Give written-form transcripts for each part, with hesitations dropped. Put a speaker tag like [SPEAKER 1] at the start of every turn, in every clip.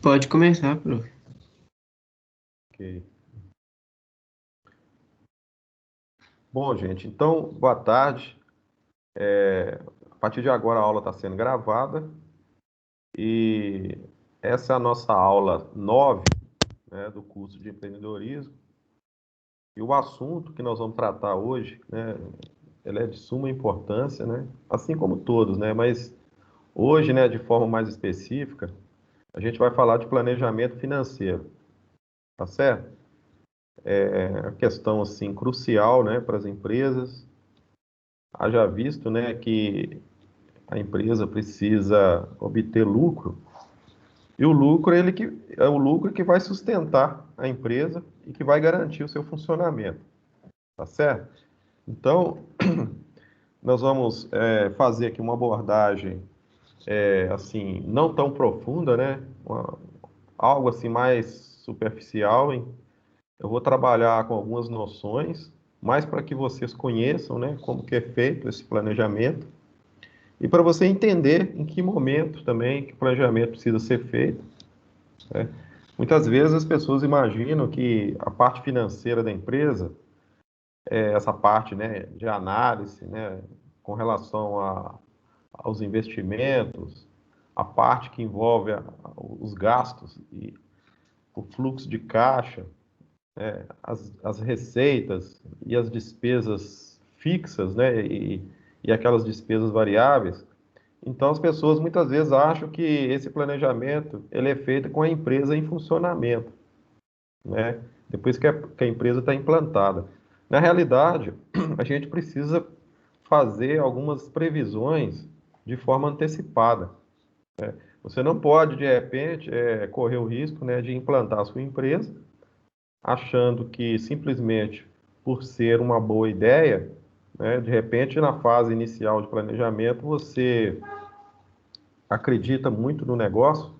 [SPEAKER 1] Pode começar, prof.
[SPEAKER 2] Ok. Bom, gente, então, boa tarde. A partir de agora a aula está sendo gravada e essa é a nossa aula 9, né, do curso de empreendedorismo. E o assunto que nós vamos tratar hoje, né, ele é de suma importância, né, assim como todos, né, mas hoje, né, de forma mais específica, a gente vai falar de planejamento financeiro, tá certo? É uma questão, assim, crucial, né, para as empresas. Haja visto, né, que a empresa precisa obter lucro, e o lucro ele que é o lucro que vai sustentar a empresa e que vai garantir o seu funcionamento, tá certo? Então, nós vamos fazer aqui uma abordagem assim não tão profunda, né? Algo assim mais superficial. Eu vou trabalhar com algumas noções, mais para que vocês conheçam, né, como que é feito esse planejamento e para você entender em que momento também que o planejamento precisa ser feito. Muitas vezes as pessoas imaginam que a parte financeira da empresa, essa parte, né, de análise, né, com relação aos investimentos, a parte que envolve os gastos e o fluxo de caixa, as receitas e as despesas fixas, né, e aquelas despesas variáveis. Então, as pessoas muitas vezes acham que esse planejamento ele é feito com a empresa em funcionamento, né? Depois que a empresa está implantada. Na realidade, a gente precisa fazer algumas previsões de forma antecipada. Você não pode, de repente, correr o risco, né, de implantar a sua empresa, achando que simplesmente por ser uma boa ideia, né, de repente, na fase inicial de planejamento, você acredita muito no negócio,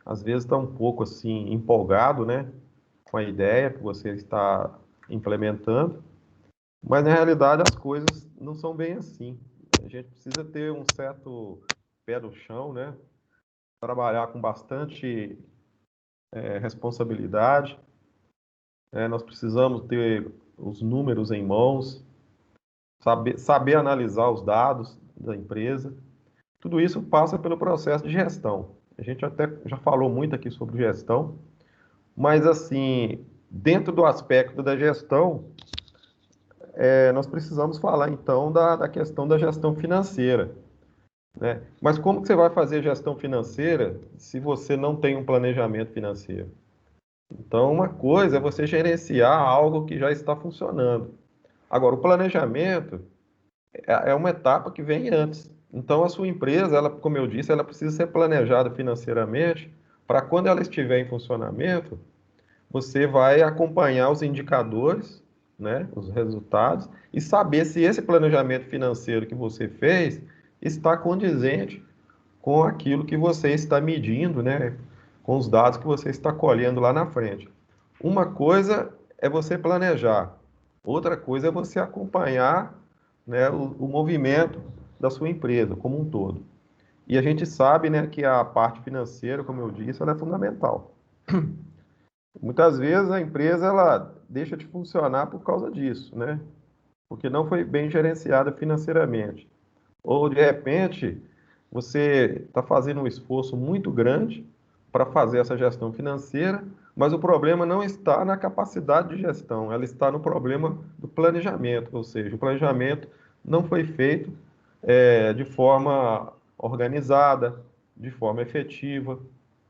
[SPEAKER 2] às vezes está um pouco assim empolgado, né, com a ideia que você está implementando, mas na realidade as coisas não são bem assim. A gente precisa ter um certo pé no chão, né? Trabalhar com bastante responsabilidade. Nós precisamos ter os números em mãos, saber analisar os dados da empresa. Tudo isso passa pelo processo de gestão. A gente até já falou muito aqui sobre gestão, mas assim, dentro do aspecto da gestão, nós precisamos falar então da questão da gestão financeira, né? Mas como que você vai fazer gestão financeira se você não tem um planejamento financeiro? Então, uma coisa é você gerenciar algo que já está funcionando. Agora, o planejamento é uma etapa que vem antes. Então, a sua empresa, ela, como eu disse, ela precisa ser planejada financeiramente para quando ela estiver em funcionamento, você vai acompanhar os indicadores, né, os resultados, e saber se esse planejamento financeiro que você fez está condizente com aquilo que você está medindo, né, com os dados que você está colhendo lá na frente. Uma coisa é você planejar, outra coisa é você acompanhar, né, o movimento da sua empresa como um todo. E a gente sabe, né, que a parte financeira, como eu disse, ela é fundamental. Muitas vezes a empresa ela deixa de funcionar por causa disso, né? Porque não foi bem gerenciada financeiramente. Ou de repente você está fazendo um esforço muito grande para fazer essa gestão financeira, mas o problema não está na capacidade de gestão, ela está no problema do planejamento, ou seja, o planejamento não foi feito de forma organizada, de forma efetiva,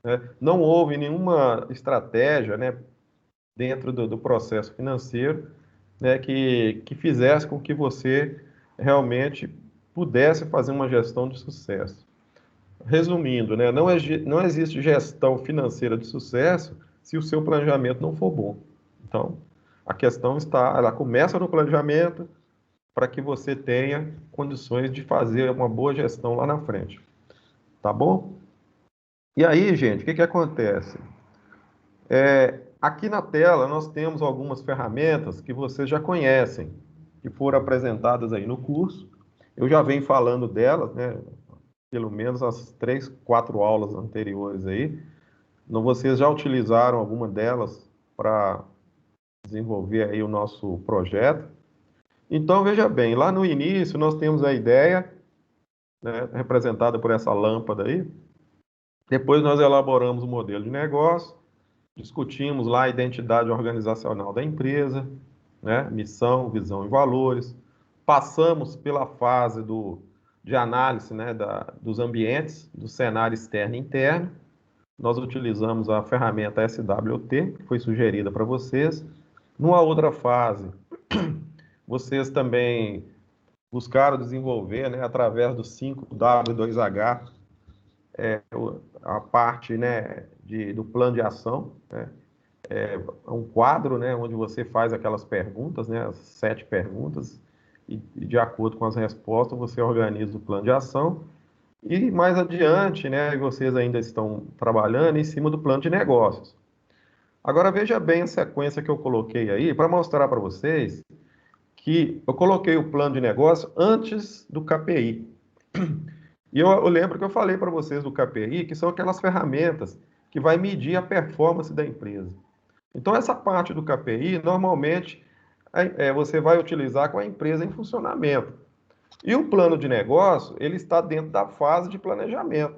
[SPEAKER 2] né? Não houve nenhuma estratégia, né, dentro do processo financeiro, né, que fizesse com que você realmente pudesse fazer uma gestão de sucesso. Resumindo, né, não existe gestão financeira de sucesso se o seu planejamento não for bom. Então, a questão está, ela começa no planejamento para que você tenha condições de fazer uma boa gestão lá na frente. Tá bom? E aí, gente, o que que acontece? Aqui na tela nós temos algumas ferramentas que vocês já conhecem, que foram apresentadas aí no curso. Eu já venho falando delas, né? Pelo menos as 3, 4 aulas anteriores aí. Vocês já utilizaram alguma delas para desenvolver aí o nosso projeto? Então, veja bem, lá no início nós temos a ideia, né, representada por essa lâmpada aí. Depois nós elaboramos o modelo de negócio, discutimos lá a identidade organizacional da empresa, né, missão, visão e valores. Passamos pela fase de análise, né, dos ambientes, do cenário externo e interno. Nós utilizamos a ferramenta SWT, que foi sugerida para vocês. Numa outra fase, vocês também buscaram desenvolver, né, através do 5W2H, a parte, né, do plano de ação, né, um quadro, né, onde você faz aquelas perguntas, né, as 7 perguntas, e de acordo com as respostas você organiza o plano de ação. E mais adiante, né, vocês ainda estão trabalhando em cima do plano de negócios. Agora veja bem a sequência que eu coloquei aí para mostrar para vocês que eu coloquei o plano de negócio antes do KPI. E eu lembro que eu falei para vocês do KPI, que são aquelas ferramentas que vai medir a performance da empresa. Então, essa parte do KPI, normalmente, você vai utilizar com a empresa em funcionamento. E o plano de negócio, ele está dentro da fase de planejamento.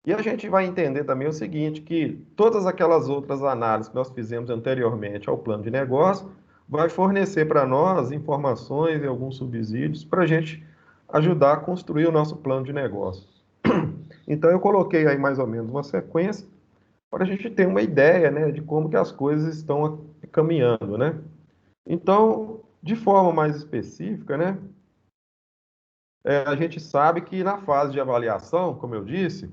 [SPEAKER 2] E a gente vai entender também o seguinte, que todas aquelas outras análises que nós fizemos anteriormente ao plano de negócio, vai fornecer para nós informações e alguns subsídios para a gente ajudar a construir o nosso plano de negócio. Então, eu coloquei aí mais ou menos uma sequência para a gente ter uma ideia, né, de como que as coisas estão caminhando, né? Então, de forma mais específica, né, a gente sabe que na fase de avaliação, como eu disse,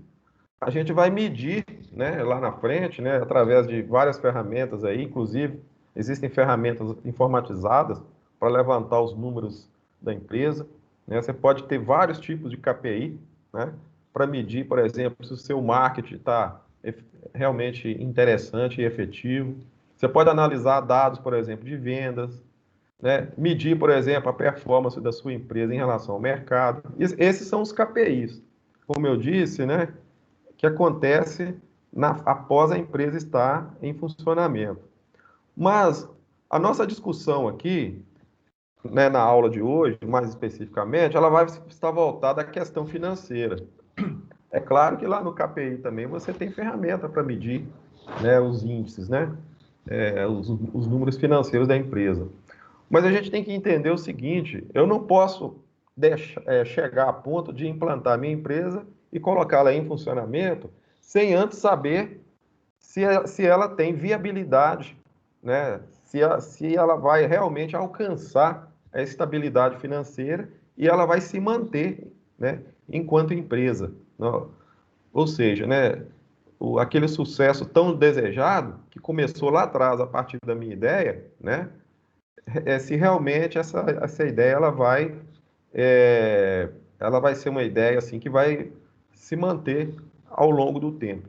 [SPEAKER 2] a gente vai medir, né, lá na frente, né, através de várias ferramentas aí, inclusive existem ferramentas informatizadas para levantar os números da empresa, né? Você pode ter vários tipos de KPI, né, para medir, por exemplo, se o seu marketing está realmente interessante e efetivo. Você pode analisar dados, por exemplo, de vendas, né? Medir, por exemplo, a performance da sua empresa em relação ao mercado. Esses são os KPIs. Como eu disse, né, que acontece após a empresa estar em funcionamento. Mas a nossa discussão aqui, né, na aula de hoje, mais especificamente, ela vai estar voltada à questão financeira. É claro que lá no KPI também você tem ferramenta para medir, né, os índices, né, os números financeiros da empresa. Mas a gente tem que entender o seguinte: eu não posso chegar a ponto de implantar minha empresa e colocá-la em funcionamento sem antes saber se ela tem viabilidade, né? Se ela vai realmente alcançar a estabilidade financeira e ela vai se manter, né, enquanto empresa. Ou seja, né, aquele sucesso tão desejado, que começou lá atrás a partir da minha ideia, né, se realmente essa ideia ela vai ser uma ideia assim que vai se manter ao longo do tempo.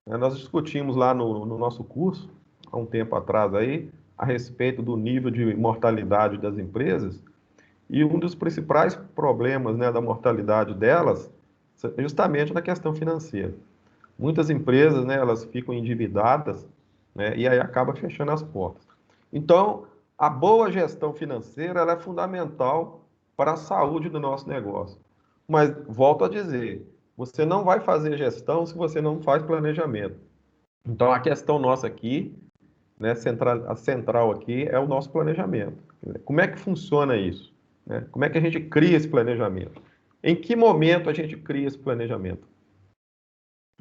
[SPEAKER 2] Nós discutimos lá no nosso curso, há um tempo atrás aí, a respeito do nível de mortalidade das empresas, e um dos principais problemas, né, da mortalidade delas é justamente na questão financeira. Muitas empresas, né, elas ficam endividadas, né, e aí acaba fechando as portas. Então, a boa gestão financeira ela é fundamental para a saúde do nosso negócio. Mas, volto a dizer, você não vai fazer gestão se você não faz planejamento. Então, a questão nossa aqui, né, a central aqui é o nosso planejamento. Como é que funciona isso? Né? Como é que a gente cria esse planejamento? Em que momento a gente cria esse planejamento?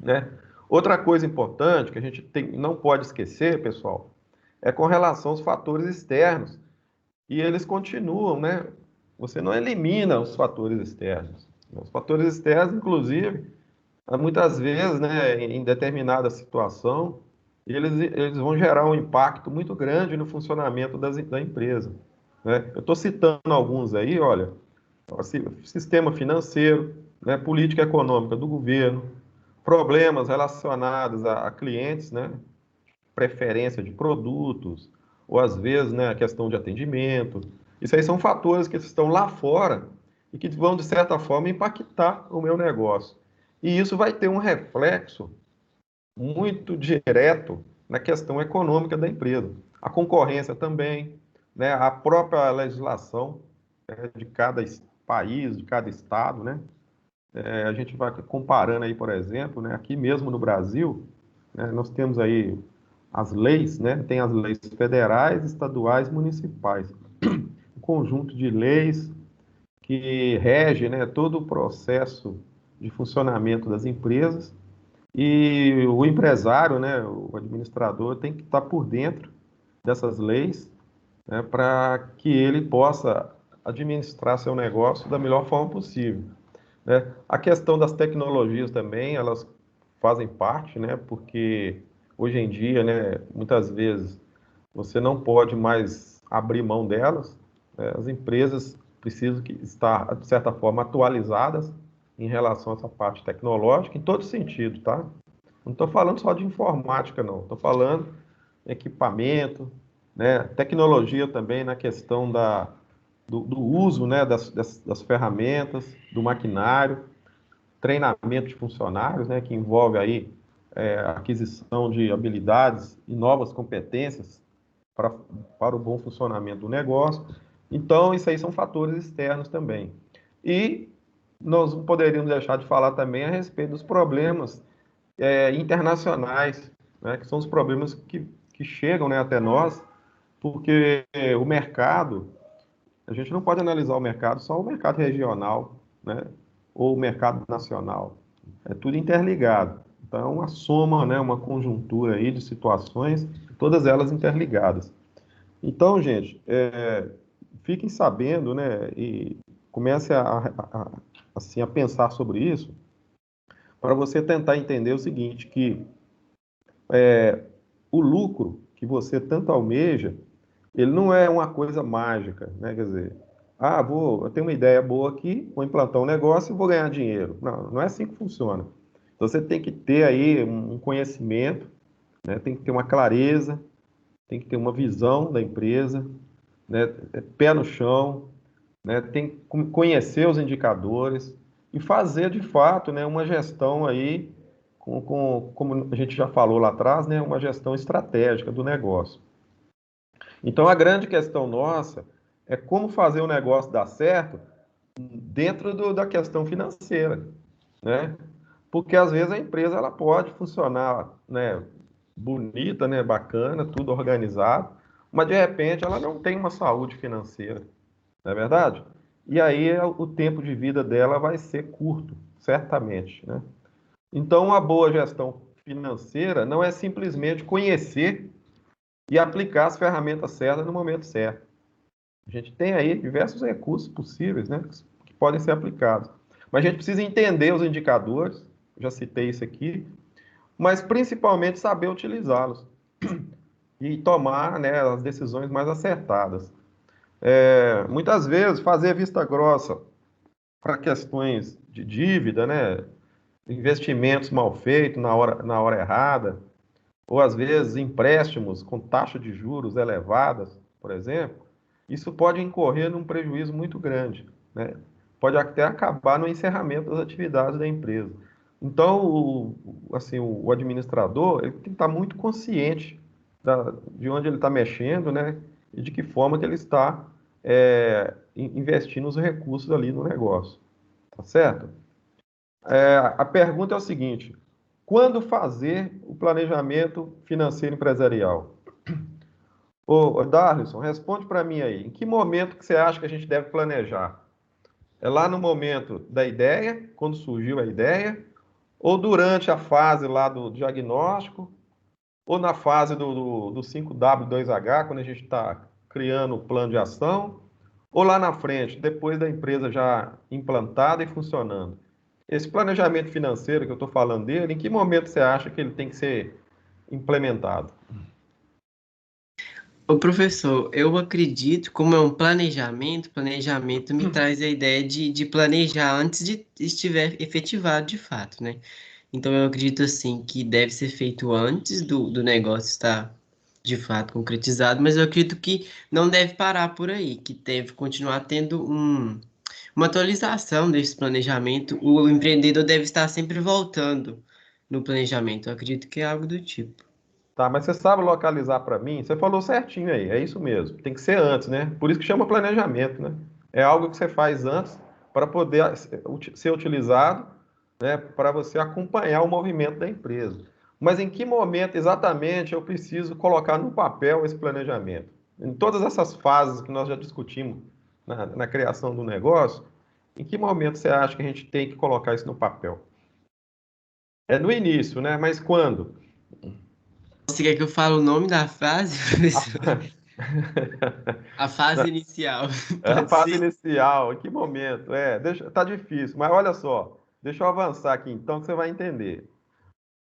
[SPEAKER 2] Né? Outra coisa importante que a gente não pode esquecer, pessoal, é com relação aos fatores externos. E eles continuam, né? Você não elimina os fatores externos. Os fatores externos, inclusive, muitas vezes, né, em determinada situação, eles vão gerar um impacto muito grande no funcionamento da empresa. Né? Eu estou citando alguns aí, olha, sistema financeiro, né, política econômica do governo, problemas relacionados a clientes, né, preferência de produtos, ou às vezes, né, a questão de atendimento. Isso aí são fatores que estão lá fora e que vão, de certa forma, impactar o meu negócio. E isso vai ter um reflexo muito direto na questão econômica da empresa. A concorrência também, né, a própria legislação, de cada país, de cada estado, né? A gente vai comparando aí, por exemplo, né, aqui mesmo no Brasil, né, nós temos aí as leis, né? Tem as leis federais, estaduais, municipais. Um conjunto de leis que rege, né, todo o processo de funcionamento das empresas e o empresário, né, o administrador, tem que estar por dentro dessas leis, né, para que ele possa administrar seu negócio da melhor forma possível, né? A questão das tecnologias também, elas fazem parte, né, porque hoje em dia, né, muitas vezes você não pode mais abrir mão delas, né? As empresas precisam estar, de certa forma, atualizadas em relação a essa parte tecnológica, em todo sentido, tá? Não estou falando só de informática, não. Estou falando em equipamento, né? Tecnologia também na questão do uso, né? Das ferramentas, do maquinário, treinamento de funcionários, né? Que envolve aí a aquisição de habilidades e novas competências para, para o bom funcionamento do negócio. Então, isso aí são fatores externos também. E nós não poderíamos deixar de falar também a respeito dos problemas internacionais, né, que são os problemas que chegam, né, até nós, porque o mercado, a gente não pode analisar o mercado só o mercado regional, né, ou o mercado nacional. É tudo interligado. Então, é uma soma, né, uma conjuntura aí de situações, todas elas interligadas. Então, gente, fiquem sabendo, né, e comece assim, a pensar sobre isso, para você tentar entender o seguinte, que o lucro que você tanto almeja, ele não é uma coisa mágica, né? Quer dizer, eu tenho uma ideia boa aqui, vou implantar um negócio e vou ganhar dinheiro. Não, não é assim que funciona. Então você tem que ter aí um conhecimento, né? Tem que ter uma clareza, tem que ter uma visão da empresa, né? Pé no chão, né? Tem que conhecer os indicadores e fazer de fato, né, uma gestão aí como a gente já falou lá atrás, né, uma gestão estratégica do negócio. Então a grande questão nossa é como fazer o negócio dar certo dentro da questão financeira, né? Porque às vezes a empresa ela pode funcionar, né, bonita, né, bacana, tudo organizado, mas de repente ela não tem uma saúde financeira, não é verdade? E aí o tempo de vida dela vai ser curto, certamente, né? Então, uma boa gestão financeira não é simplesmente conhecer e aplicar as ferramentas certas no momento certo. A gente tem aí diversos recursos possíveis, né, que podem ser aplicados. Mas a gente precisa entender os indicadores, já citei isso aqui, mas principalmente saber utilizá-los e tomar, né, as decisões mais acertadas. Muitas vezes, fazer vista grossa para questões de dívida, né, investimentos mal feitos na hora errada, ou às vezes empréstimos com taxa de juros elevadas, por exemplo, isso pode incorrer num prejuízo muito grande, né? Pode até acabar no encerramento das atividades da empresa. Então, assim, o administrador ele tem que estar muito consciente de onde ele está mexendo, né? E de que forma que ele está investindo os recursos ali no negócio, tá certo? A pergunta é o seguinte: quando fazer o planejamento financeiro empresarial? Ô, Darlison, responde para mim aí. Em que momento que você acha que a gente deve planejar? É lá no momento da ideia, quando surgiu a ideia, ou durante a fase lá do diagnóstico, ou na fase do 5W2H, quando a gente está criando o plano de ação, ou lá na frente, depois da empresa já implantada e funcionando? Esse planejamento financeiro que eu estou falando dele, em que momento você acha que ele tem que ser implementado?
[SPEAKER 1] Ô professor, eu acredito, como é um planejamento, planejamento me traz a ideia de planejar antes de estiver efetivado de fato, né? Então eu acredito assim que deve ser feito antes do negócio estar de fato concretizado, mas eu acredito que não deve parar por aí, que deve continuar tendo uma atualização desse planejamento. O empreendedor deve estar sempre voltando no planejamento. Eu acredito que é algo do tipo.
[SPEAKER 2] Tá, mas você sabe localizar para mim? Você falou certinho aí, é isso mesmo. Tem que ser antes, né? Por isso que chama planejamento, né? É algo que você faz antes para poder ser utilizado, né, para você acompanhar o movimento da empresa. Mas em que momento exatamente eu preciso colocar no papel esse planejamento? Em todas essas fases que nós já discutimos na criação do negócio, em que momento você acha que a gente tem que colocar isso no papel? É no início, né? Mas quando?
[SPEAKER 1] Você quer que eu fale o nome da frase, professor? A fase inicial.
[SPEAKER 2] É a
[SPEAKER 1] Pode
[SPEAKER 2] fase
[SPEAKER 1] ser?
[SPEAKER 2] inicial, em que momento? Tá difícil, mas olha só, deixa eu avançar aqui então que você vai entender.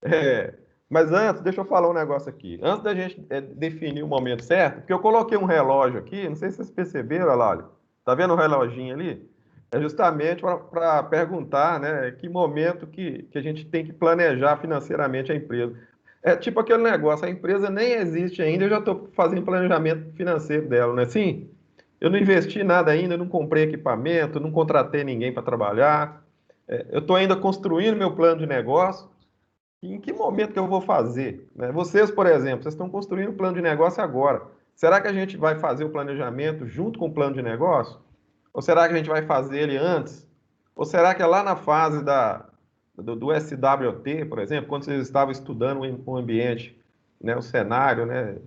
[SPEAKER 2] É, mas antes, deixa eu falar um negócio aqui. Antes da gente definir o momento certo, porque eu coloquei um relógio aqui, não sei se vocês perceberam, olha lá, olha. Tá vendo o reloginho ali? É justamente para perguntar, né, que momento que a gente tem que planejar financeiramente a empresa. É tipo aquele negócio, a empresa nem existe ainda, eu já estou fazendo planejamento financeiro dela, não é assim? Eu não investi nada ainda, não comprei equipamento, não contratei ninguém para trabalhar. Eu estou ainda construindo meu plano de negócio. E em que momento que eu vou fazer? Né? Vocês, por exemplo, vocês estão construindo um plano de negócio agora. Será que a gente vai fazer o planejamento junto com o plano de negócio? Ou será que a gente vai fazer ele antes? Ou será que é lá na fase do SWT, por exemplo, quando vocês estavam estudando o ambiente, né, o cenário, né,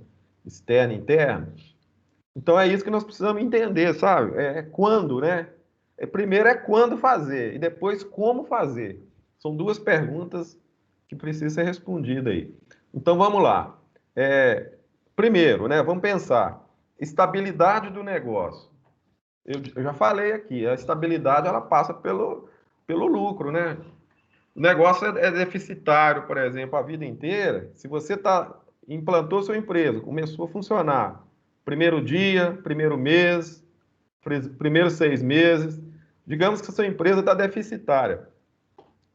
[SPEAKER 2] externo e interno? Então é isso que nós precisamos entender, sabe? É quando, né? Primeiro é quando fazer e depois como fazer. São duas perguntas que precisam ser respondidas aí. Então vamos lá. Primeiro, né? Vamos pensar. Estabilidade do negócio. Eu já falei aqui, a estabilidade ela passa pelo lucro, né? O negócio é deficitário, por exemplo, a vida inteira. Se você implantou sua empresa, começou a funcionar, primeiro dia, primeiro mês, primeiros 6 meses, digamos que a sua empresa está deficitária.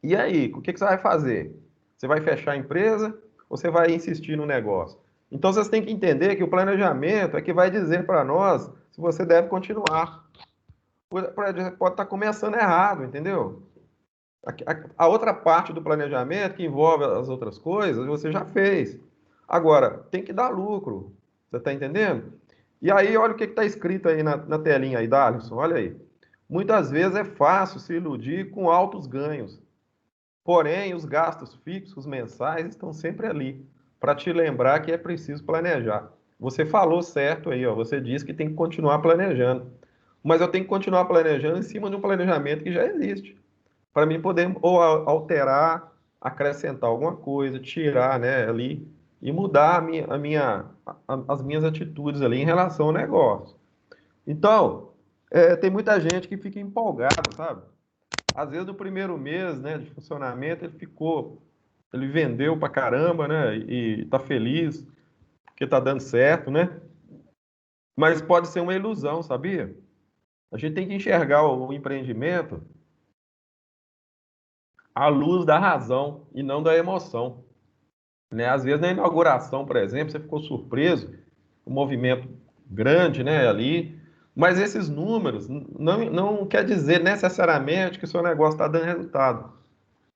[SPEAKER 2] E aí, o que você vai fazer? Você vai fechar a empresa ou você vai insistir no negócio? Então, vocês têm que entender que o planejamento é que vai dizer para nós se você deve continuar. Pode estar começando errado, entendeu? A outra parte do planejamento, que envolve as outras coisas, você já fez. Agora, tem que dar lucro. Você está entendendo? E aí, olha o que está escrito aí na telinha aí, Darlison, olha aí. Muitas vezes é fácil se iludir com altos ganhos. Porém, os gastos fixos mensais estão sempre ali, para te lembrar que é preciso planejar. Você falou certo aí, ó, você disse que tem que continuar planejando. Mas eu tenho que continuar planejando em cima de um planejamento que já existe para mim poder ou alterar, acrescentar alguma coisa, tirar, né, ali e mudar as minhas atitudes ali em relação ao negócio. Então, tem muita gente que fica empolgada, sabe? Às vezes no primeiro mês, né, de funcionamento ele vendeu pra caramba, né, e tá feliz porque tá dando certo, né? Mas pode ser uma ilusão, sabia? A gente tem que enxergar o empreendimento à luz da razão e não da emoção. Né? Às vezes na inauguração, por exemplo, você ficou surpreso, um movimento grande, né, ali, mas esses números não quer dizer necessariamente que o seu negócio está dando resultado,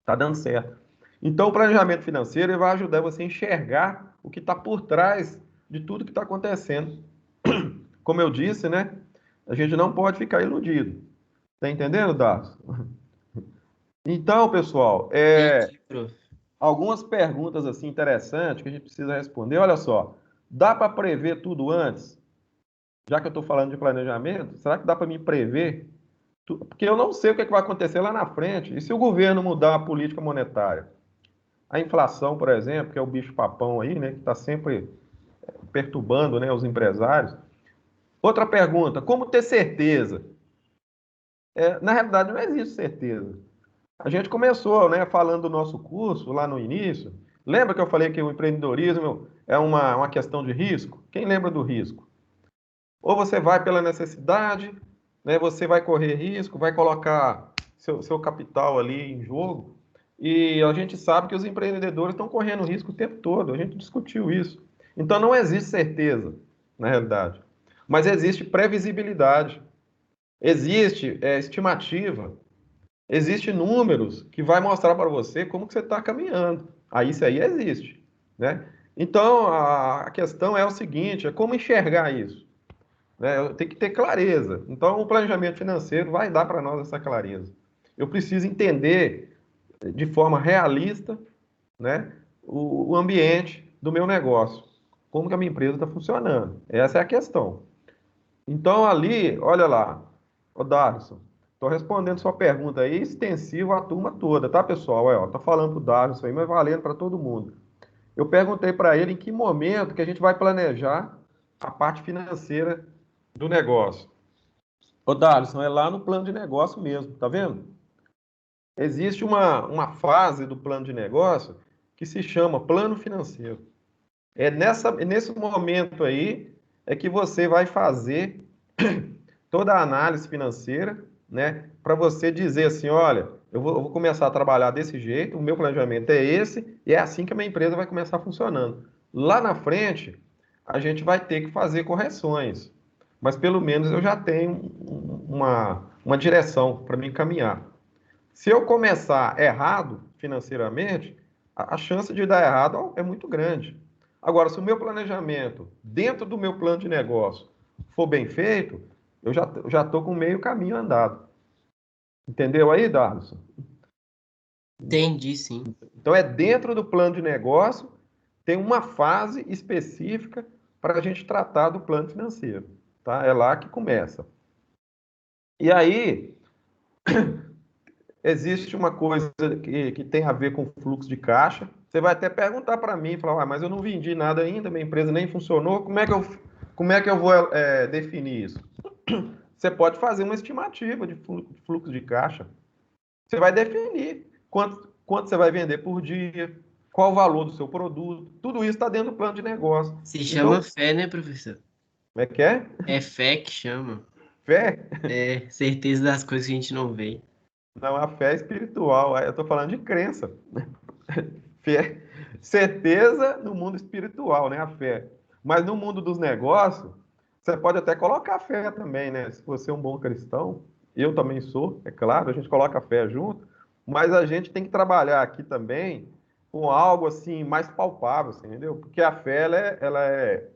[SPEAKER 2] está dando certo. Então, o planejamento financeiro vai ajudar você a enxergar o que está por trás de tudo que está acontecendo. Como eu disse, né, a gente não pode ficar iludido. Está entendendo, Darcio? Então, pessoal,
[SPEAKER 1] Entendi, prof.
[SPEAKER 2] algumas perguntas assim interessantes que a gente precisa responder. Olha só, dá para prever tudo antes? Já que eu estou falando de planejamento, será que dá para me prever? Porque eu não sei o que, é que vai acontecer lá na frente. E se o governo mudar a política monetária? A inflação, por exemplo, que é o bicho-papão aí, né, que está sempre perturbando, né, os empresários. Outra pergunta, como ter certeza? Na realidade, não existe certeza. A gente começou, né, falando do nosso curso lá no início. Lembra que eu falei que o empreendedorismo é uma questão de risco? Quem lembra do risco? Ou você vai pela necessidade, né, você vai correr risco, vai colocar seu capital ali em jogo. E a gente sabe que os empreendedores estão correndo risco o tempo todo. A gente discutiu isso. Então não existe certeza, na realidade. Mas existe previsibilidade. Existe estimativa. Existem números que vai mostrar para você como que você está caminhando. Aí isso aí existe, né? Então, a questão é o seguinte, é como enxergar isso, né? Eu tenho que ter clareza. Então, o planejamento financeiro vai dar para nós essa clareza. Eu preciso entender de forma realista, né, o ambiente do meu negócio, como que a minha empresa está funcionando. Essa é a questão. Então, ali, olha lá, ô Darson, estou respondendo sua pergunta aí, extensivo à turma toda, tá, pessoal? Tá falando para o Darson aí, mas valendo para todo mundo. Eu perguntei para ele em que momento que a gente vai planejar a parte financeira do negócio. Ô, Darson, é lá no plano de negócio mesmo, tá vendo? Existe uma fase do plano de negócio que se chama plano financeiro. É nesse momento aí é que você vai fazer toda a análise financeira, né? Para você dizer assim, olha, eu vou começar a trabalhar desse jeito, o meu planejamento é esse, e é assim que a minha empresa vai começar funcionando. Lá na frente, a gente vai ter que fazer correções, mas pelo menos eu já tenho uma direção para me encaminhar. Se eu começar errado financeiramente, a chance de dar errado é muito grande. Agora, se o meu planejamento, dentro do meu plano de negócio, for bem feito, eu já estou com meio caminho andado. Entendeu aí, Darlison?
[SPEAKER 1] Entendi, sim.
[SPEAKER 2] Então, é dentro do plano de negócio, tem uma fase específica para a gente tratar do plano financeiro. Tá? É lá que começa. E aí, existe uma coisa que tem a ver com fluxo de caixa. Você vai até perguntar para mim, falar, mas eu não vendi nada ainda, minha empresa nem funcionou, como é que eu vou definir isso? Você pode fazer uma estimativa de fluxo de caixa. Você vai definir quanto você vai vender por dia, qual o valor do seu produto. Tudo isso está dentro do plano de negócio.
[SPEAKER 1] Se chama
[SPEAKER 2] Então,
[SPEAKER 1] fé, né, professor?
[SPEAKER 2] como é que é?
[SPEAKER 1] É fé que chama.
[SPEAKER 2] Fé?
[SPEAKER 1] É certeza das coisas que a gente não vê.
[SPEAKER 2] Não, a fé é espiritual. Eu estou falando de crença. Fé, certeza no mundo espiritual, né? A fé. Mas no mundo dos negócios, você pode até colocar fé também, né? Se você é um bom cristão, eu também sou, é claro, a gente coloca a fé junto, mas a gente tem que trabalhar aqui também com algo assim mais palpável, assim, entendeu? Porque a fé ela é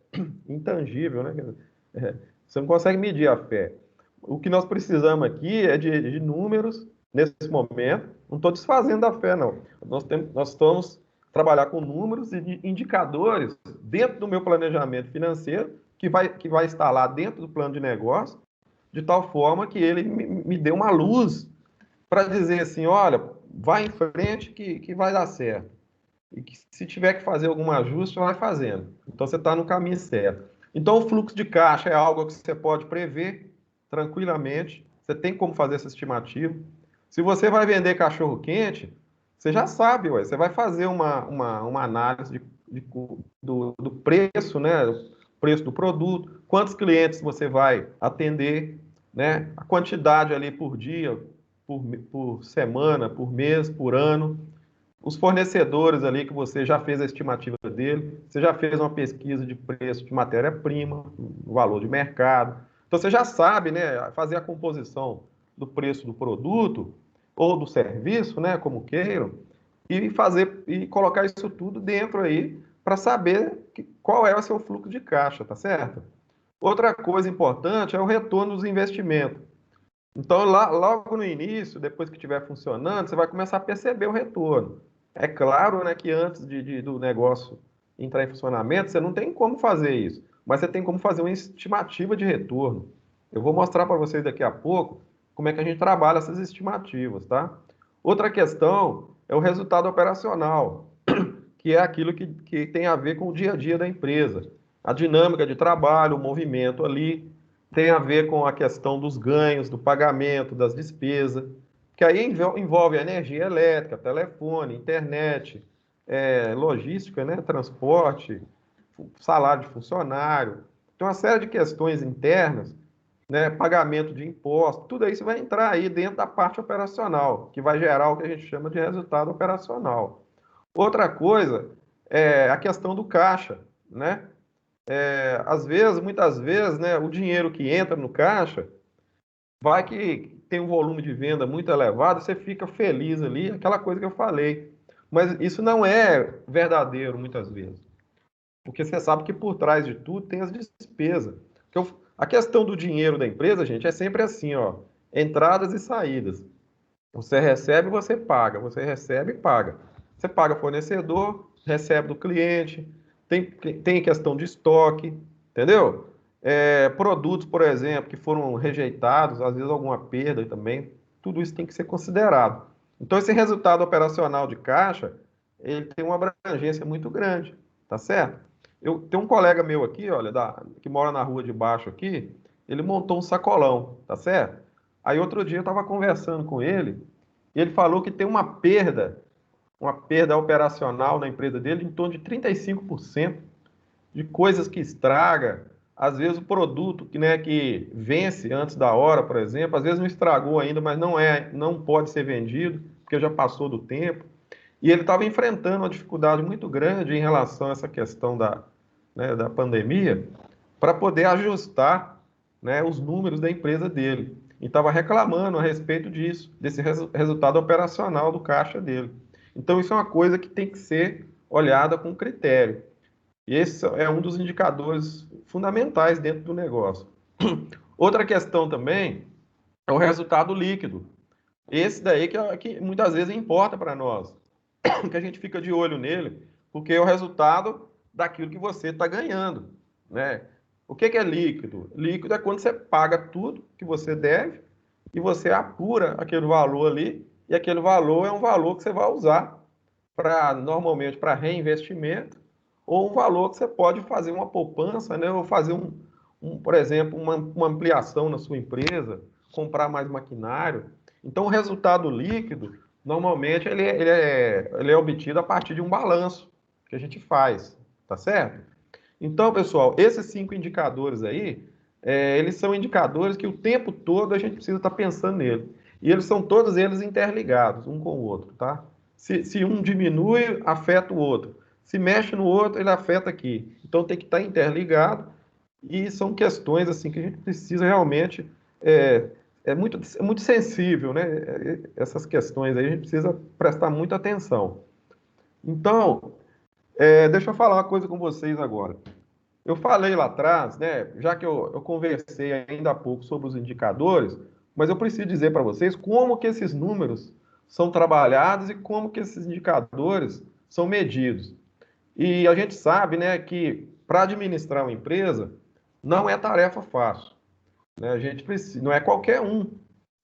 [SPEAKER 2] intangível, né? É, você não consegue medir a fé. O que nós precisamos aqui é de números nesse momento. Não estou desfazendo da fé, não. Nós estamos trabalhar com números e indicadores dentro do meu planejamento financeiro, que vai estar lá dentro do plano de negócio, de tal forma que ele me dê uma luz para dizer assim, olha, vai em frente que vai dar certo. E que se tiver que fazer algum ajuste, vai fazendo. Então você está no caminho certo. Então o fluxo de caixa é algo que você pode prever tranquilamente. Você tem como fazer essa estimativa. Se você vai vender cachorro quente, você já sabe, ué, você vai fazer uma análise do preço, né? O preço do produto, quantos clientes você vai atender, né? A quantidade ali por dia, por semana, por mês, por ano, os fornecedores ali que você já fez a estimativa dele, você já fez uma pesquisa de preço de matéria-prima, o valor de mercado. Então você já sabe, né, fazer a composição do preço do produto ou do serviço, né, como queiram, e fazer e colocar isso tudo dentro aí para saber qual é o seu fluxo de caixa, tá certo? Outra coisa importante é o retorno dos investimentos. Então, logo no início, depois que estiver funcionando, você vai começar a perceber o retorno. É claro, né, que antes do negócio entrar em funcionamento, você não tem como fazer isso, mas você tem como fazer uma estimativa de retorno. Eu vou mostrar para vocês daqui a pouco como é que a gente trabalha essas estimativas, tá? Outra questão é o resultado operacional, que é aquilo que tem a ver com o dia a dia da empresa. A dinâmica de trabalho, o movimento ali, tem a ver com a questão dos ganhos, do pagamento, das despesas, que aí envolve a energia elétrica, telefone, internet, logística, né, transporte, salário de funcionário. Tem uma série de questões internas, né, pagamento de impostos, tudo isso vai entrar aí dentro da parte operacional, que vai gerar o que a gente chama de resultado operacional. Outra coisa é a questão do caixa, né? Às vezes, muitas vezes, né, o dinheiro que entra no caixa, vai que tem um volume de venda muito elevado, você fica feliz ali, aquela coisa que eu falei. Mas isso não é verdadeiro muitas vezes, porque você sabe que por trás de tudo tem as despesas. A questão do dinheiro da empresa, gente, é sempre assim, ó, entradas e saídas. Você recebe, você paga. Você recebe e paga. Você paga fornecedor, recebe do cliente, tem questão de estoque, entendeu? Produtos, por exemplo, que foram rejeitados, às vezes alguma perda também, tudo isso tem que ser considerado. Então, esse resultado operacional de caixa, ele tem uma abrangência muito grande, tá certo? Eu tenho um colega meu aqui, olha, que mora na rua de baixo aqui, ele montou um sacolão, tá certo? Aí outro dia eu estava conversando com ele, e ele falou que tem uma perda operacional na empresa dele em torno de 35% de coisas que estraga. Às vezes o produto que, né, que vence antes da hora, por exemplo, às vezes não estragou ainda, mas não pode ser vendido, porque já passou do tempo. E ele estava enfrentando uma dificuldade muito grande em relação a essa questão né, da pandemia, para poder ajustar, né, os números da empresa dele. E estava reclamando a respeito disso, desse resultado operacional do caixa dele. Então, isso é uma coisa que tem que ser olhada com critério. E esse é um dos indicadores fundamentais dentro do negócio. Outra questão também é o resultado líquido. Esse daí que muitas vezes importa para nós, que a gente fica de olho nele, porque é o resultado daquilo que você está ganhando, né? O que é líquido? Líquido é quando você paga tudo que você deve e você apura aquele valor ali, e aquele valor é um valor que você vai usar normalmente para reinvestimento, ou um valor que você pode fazer uma poupança, né? Ou fazer por exemplo, uma ampliação na sua empresa, comprar mais maquinário. Então, o resultado líquido, normalmente, ele é obtido a partir de um balanço que a gente faz, tá certo? Então, pessoal, esses 5 indicadores aí, eles são indicadores que o tempo todo a gente precisa estar pensando nele. E eles são todos eles interligados, um com o outro, tá? Se um diminui, afeta o outro. Se mexe no outro, ele afeta aqui. Então tem que estar interligado e são questões assim que a gente precisa realmente é muito sensível, né? Essas questões aí a gente precisa prestar muita atenção. Então, deixa eu falar uma coisa com vocês agora. Eu falei lá atrás, né? Já que eu conversei ainda há pouco sobre os indicadores, mas eu preciso dizer para vocês como que esses números são trabalhados e como que esses indicadores são medidos. E a gente sabe, né, que para administrar uma empresa não é tarefa fácil, né? A gente precisa, não é qualquer um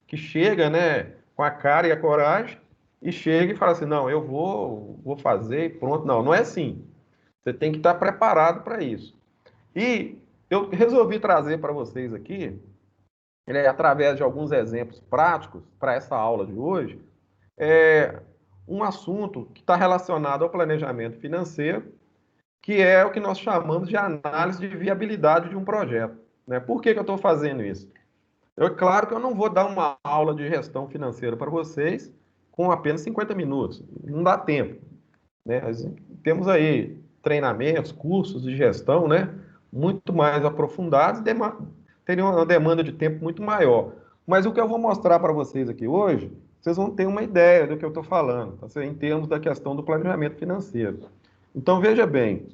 [SPEAKER 2] que chega, né, com a cara e a coragem e chega e fala assim, não, vou fazer e pronto. Não, não é assim. Você tem que estar preparado para isso. E eu resolvi trazer para vocês aqui, através de alguns exemplos práticos para essa aula de hoje, um assunto que está relacionado ao planejamento financeiro, que é o que nós chamamos de análise de viabilidade de um projeto, né? Por que eu estou fazendo isso? Claro que eu não vou dar uma aula de gestão financeira para vocês com apenas 50 minutos, não dá tempo, né? Temos aí treinamentos, cursos de gestão, né? Muito mais aprofundados, teriam uma demanda de tempo muito maior. Mas o que eu vou mostrar para vocês aqui hoje, vocês vão ter uma ideia do que eu estou falando, tá? Em termos da questão do planejamento financeiro. Então, veja bem,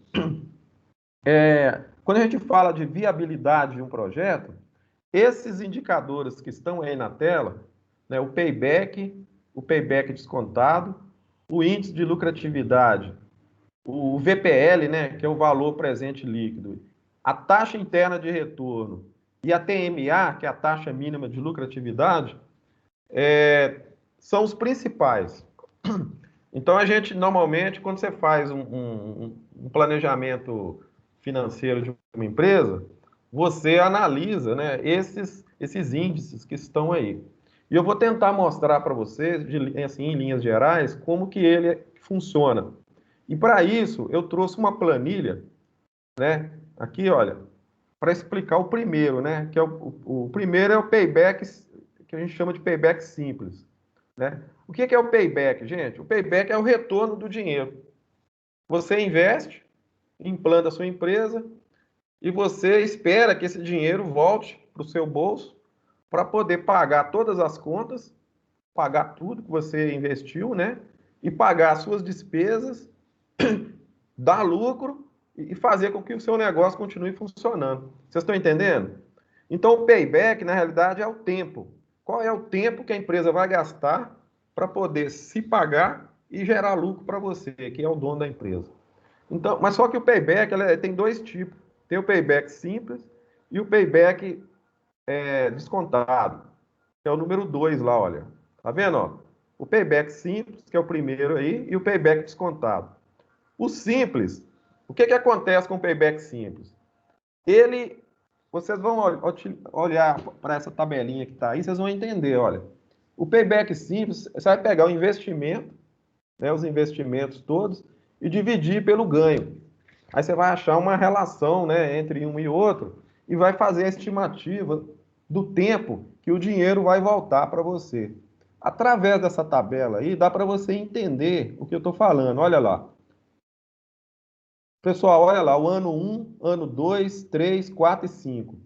[SPEAKER 2] quando a gente fala de viabilidade de um projeto, esses indicadores que estão aí na tela, né, o payback descontado, o índice de lucratividade, o VPL, né, que é o valor presente líquido, a taxa interna de retorno e a TMA, que é a taxa mínima de lucratividade, são os principais. Então, a gente, normalmente, quando você faz um planejamento financeiro de uma empresa, você analisa, né, esses índices que estão aí. E eu vou tentar mostrar para vocês, assim, em linhas gerais, como que ele funciona. E para isso, eu trouxe uma planilha, né, aqui, olha, para explicar o primeiro, né, que é o primeiro é o payback, que a gente chama de payback simples, né? O que é o payback, gente? O payback é o retorno do dinheiro. Você investe, implanta a sua empresa e você espera que esse dinheiro volte para o seu bolso para poder pagar todas as contas, pagar tudo que você investiu, né? E pagar as suas despesas, dar lucro e fazer com que o seu negócio continue funcionando. Vocês estão entendendo? Então, o payback, na realidade, é o tempo. Qual é o tempo que a empresa vai gastar para poder se pagar e gerar lucro para você, que é o dono da empresa? Então, mas só que o payback tem dois tipos. Tem o payback simples e o payback descontado, que é o número 2 lá, olha. Tá vendo? Ó? O payback simples, que é o primeiro aí, e o payback descontado. O simples, o que acontece com o payback simples? Ele, vocês vão olhar para essa tabelinha que está aí, vocês vão entender, olha. O payback simples, você vai pegar o investimento, né, os investimentos todos, e dividir pelo ganho. Aí você vai achar uma relação, né, entre um e outro e vai fazer a estimativa do tempo que o dinheiro vai voltar para você. Através dessa tabela aí, dá para você entender o que eu estou falando. Olha lá. Pessoal, olha lá, o ano 1, ano 2, 3, 4 e 5.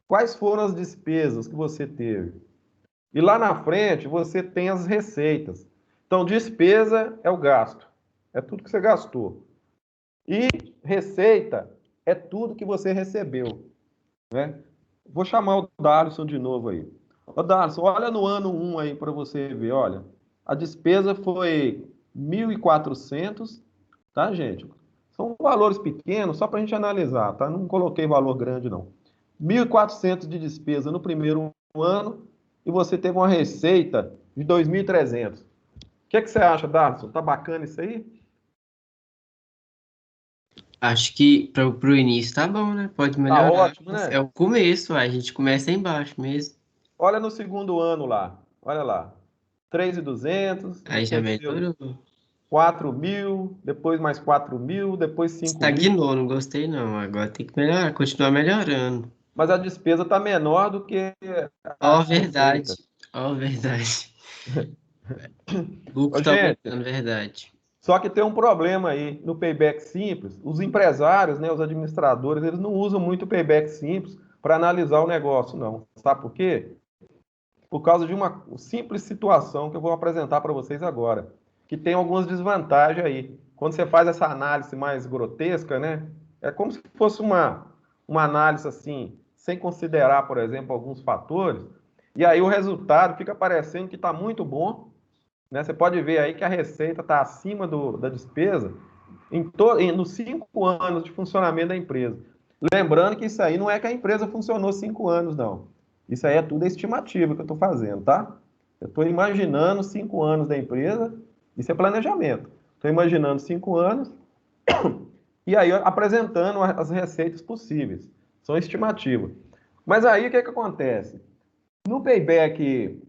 [SPEAKER 2] Quais foram as despesas que você teve? E lá na frente você tem as receitas. Então, despesa é o gasto. É tudo que você gastou. E receita é tudo que você recebeu, né? Vou chamar o Darlison de novo aí. Ô, Darlison, olha no ano 1 aí para você ver, olha. A despesa foi 1.400, tá, gente? São valores pequenos, só para a gente analisar, tá? Não coloquei valor grande, não. 1.400 de despesa no primeiro ano e você teve uma receita de 2.300. O que você acha, Darlison? Tá bacana isso aí?
[SPEAKER 1] Acho que para o início tá bom, né? Pode
[SPEAKER 2] Tá
[SPEAKER 1] melhorar.
[SPEAKER 2] ótimo,
[SPEAKER 1] Mas
[SPEAKER 2] né?
[SPEAKER 1] é o começo, a gente começa embaixo mesmo.
[SPEAKER 2] Olha no segundo ano lá. Olha lá. 3.200, no
[SPEAKER 1] Aí já
[SPEAKER 2] terceiro
[SPEAKER 1] melhorou.
[SPEAKER 2] 4.000, depois mais 4.000, depois 5.000.
[SPEAKER 1] Estagnou, não gostei não. Agora tem que melhorar, continuar melhorando.
[SPEAKER 2] Mas a despesa está menor do que a
[SPEAKER 1] Ó,
[SPEAKER 2] receita.
[SPEAKER 1] verdade. Ó, verdade. O lucro
[SPEAKER 2] Ô,
[SPEAKER 1] tá
[SPEAKER 2] gente,
[SPEAKER 1] aumentando, verdade.
[SPEAKER 2] só que tem um problema aí no payback simples. Os empresários, né, os administradores, eles não usam muito o payback simples para analisar o negócio, não. Sabe por quê? Por causa de uma simples situação que eu vou apresentar para vocês agora, que tem algumas desvantagens aí. Quando você faz essa análise mais grotesca, né? É como se fosse uma análise assim, sem considerar, por exemplo, alguns fatores, e aí o resultado fica parecendo que está muito bom, né? Você pode ver aí que a receita está acima da despesa nos 5 anos de funcionamento da empresa. Lembrando que isso aí não é que a empresa funcionou 5 anos, não. Isso aí é tudo estimativa que eu estou fazendo, tá? Eu estou imaginando 5 anos da empresa, isso é planejamento. Estou imaginando 5 anos e aí apresentando as receitas possíveis. São estimativas. Mas aí o que acontece? No payback,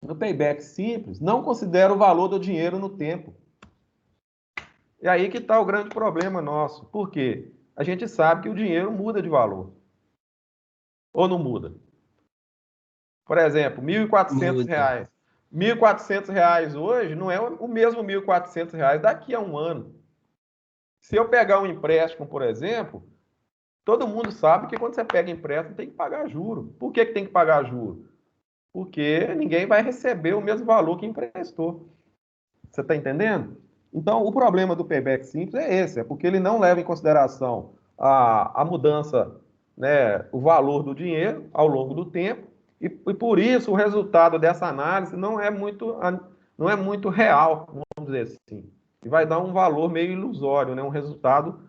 [SPEAKER 2] no payback simples, não considera o valor do dinheiro no tempo. E aí que está o grande problema nosso. Por quê? A gente sabe que o dinheiro muda de valor. Ou não muda? Por exemplo,
[SPEAKER 1] Muda.
[SPEAKER 2] R$ 1.400. R$ 1.400 hoje não é o mesmo R$ 1.400 daqui a um ano. Se eu pegar um empréstimo, por exemplo, todo mundo sabe que quando você pega empréstimo tem que pagar juro. Por que tem que pagar juro? Porque ninguém vai receber o mesmo valor que emprestou. Você está entendendo? Então, o problema do payback simples é esse, é porque ele não leva em consideração a mudança, né, o valor do dinheiro ao longo do tempo, e por isso o resultado dessa análise não é muito real, vamos dizer assim. E vai dar um valor meio ilusório, né, um resultado,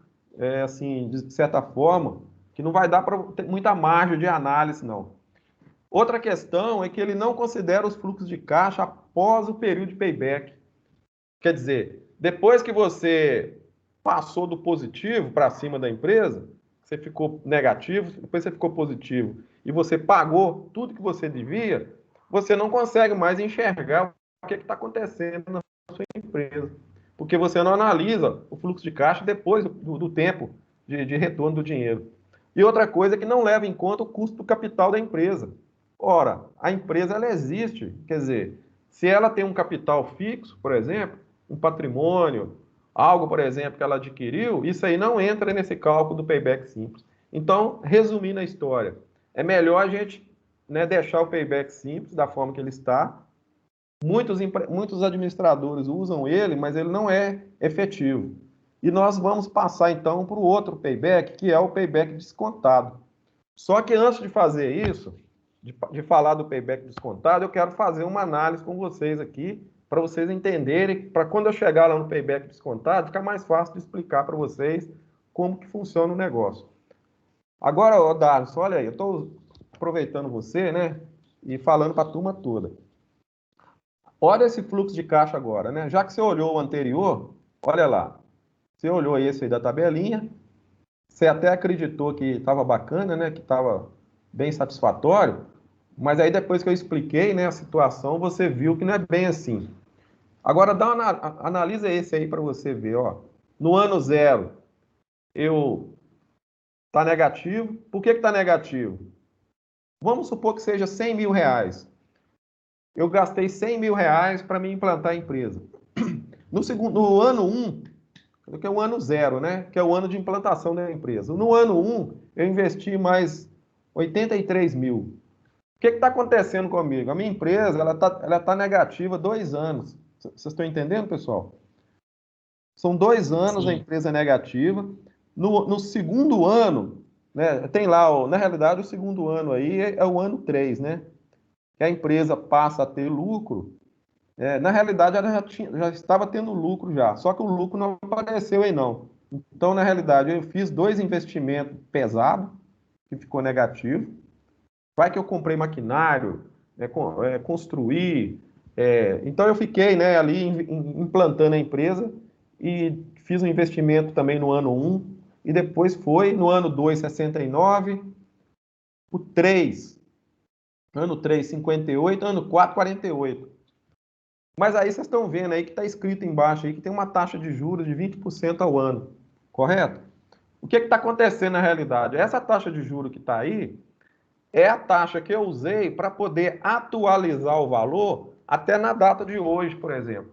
[SPEAKER 2] assim, de certa forma, que não vai dar para ter muita margem de análise, não. Outra questão é que ele não considera os fluxos de caixa após o período de payback. Quer dizer, depois que você passou do positivo para cima da empresa, você ficou negativo, depois você ficou positivo e você pagou tudo que você devia, você não consegue mais enxergar o que está acontecendo na sua empresa. Porque você não analisa o fluxo de caixa depois do tempo de retorno do dinheiro. E outra coisa é que não leva em conta o custo do capital da empresa. Ora, a empresa ela existe, quer dizer, se ela tem um capital fixo, por exemplo, um patrimônio, algo, por exemplo, que ela adquiriu, isso aí não entra nesse cálculo do payback simples. Então, resumindo a história, é melhor a gente né, deixar o payback simples, da forma que ele está. Muitos administradores usam ele, mas ele não é efetivo. E nós vamos passar, então, para o outro payback, que é o payback descontado. Só que antes de fazer isso, de falar do payback descontado, eu quero fazer uma análise com vocês aqui, para vocês entenderem, para quando eu chegar lá no payback descontado, ficar mais fácil de explicar para vocês como que funciona o negócio. Agora, Darcio, olha aí, eu estou aproveitando você, né, e falando para a turma toda. Olha esse fluxo de caixa agora, né? Já que você olhou o anterior, olha lá. Você olhou esse aí da tabelinha, você até acreditou que estava bacana, né? Que estava bem satisfatório, mas aí depois que eu expliquei, né, a situação, você viu que não é bem assim. Agora analisa esse aí para você ver, ó. No ano zero, eu tá negativo. Por que está negativo? Vamos supor que seja 100 mil reais. Eu gastei 100 mil reais para me implantar a empresa. No ano 1, que é o ano zero, né? Que é o ano de implantação da empresa. No ano 1, eu investi mais 83 mil. O que está acontecendo comigo? A minha empresa ela tá negativa 2 anos. Vocês estão entendendo, pessoal? São 2 anos a
[SPEAKER 1] Sim.
[SPEAKER 2] empresa negativa. No segundo ano, né? Tem lá, na realidade, o segundo ano aí é o ano 3, né? Que a empresa passa a ter lucro. Na realidade, ela já estava tendo lucro já, só que o lucro não apareceu aí não. Então, na realidade, eu fiz 2 investimentos pesados, que ficou negativo. Vai que eu comprei maquinário, construí. Então, eu fiquei, né, ali implantando a empresa e fiz um investimento também no ano 1, e depois foi no ano 2, 69, o 3, ano 3, 58, ano 4, 48. Mas aí vocês estão vendo aí que está escrito embaixo aí que tem uma taxa de juros de 20% ao ano, correto? O que está acontecendo na realidade? Essa taxa de juros que está aí é a taxa que eu usei para poder atualizar o valor até na data de hoje, por exemplo.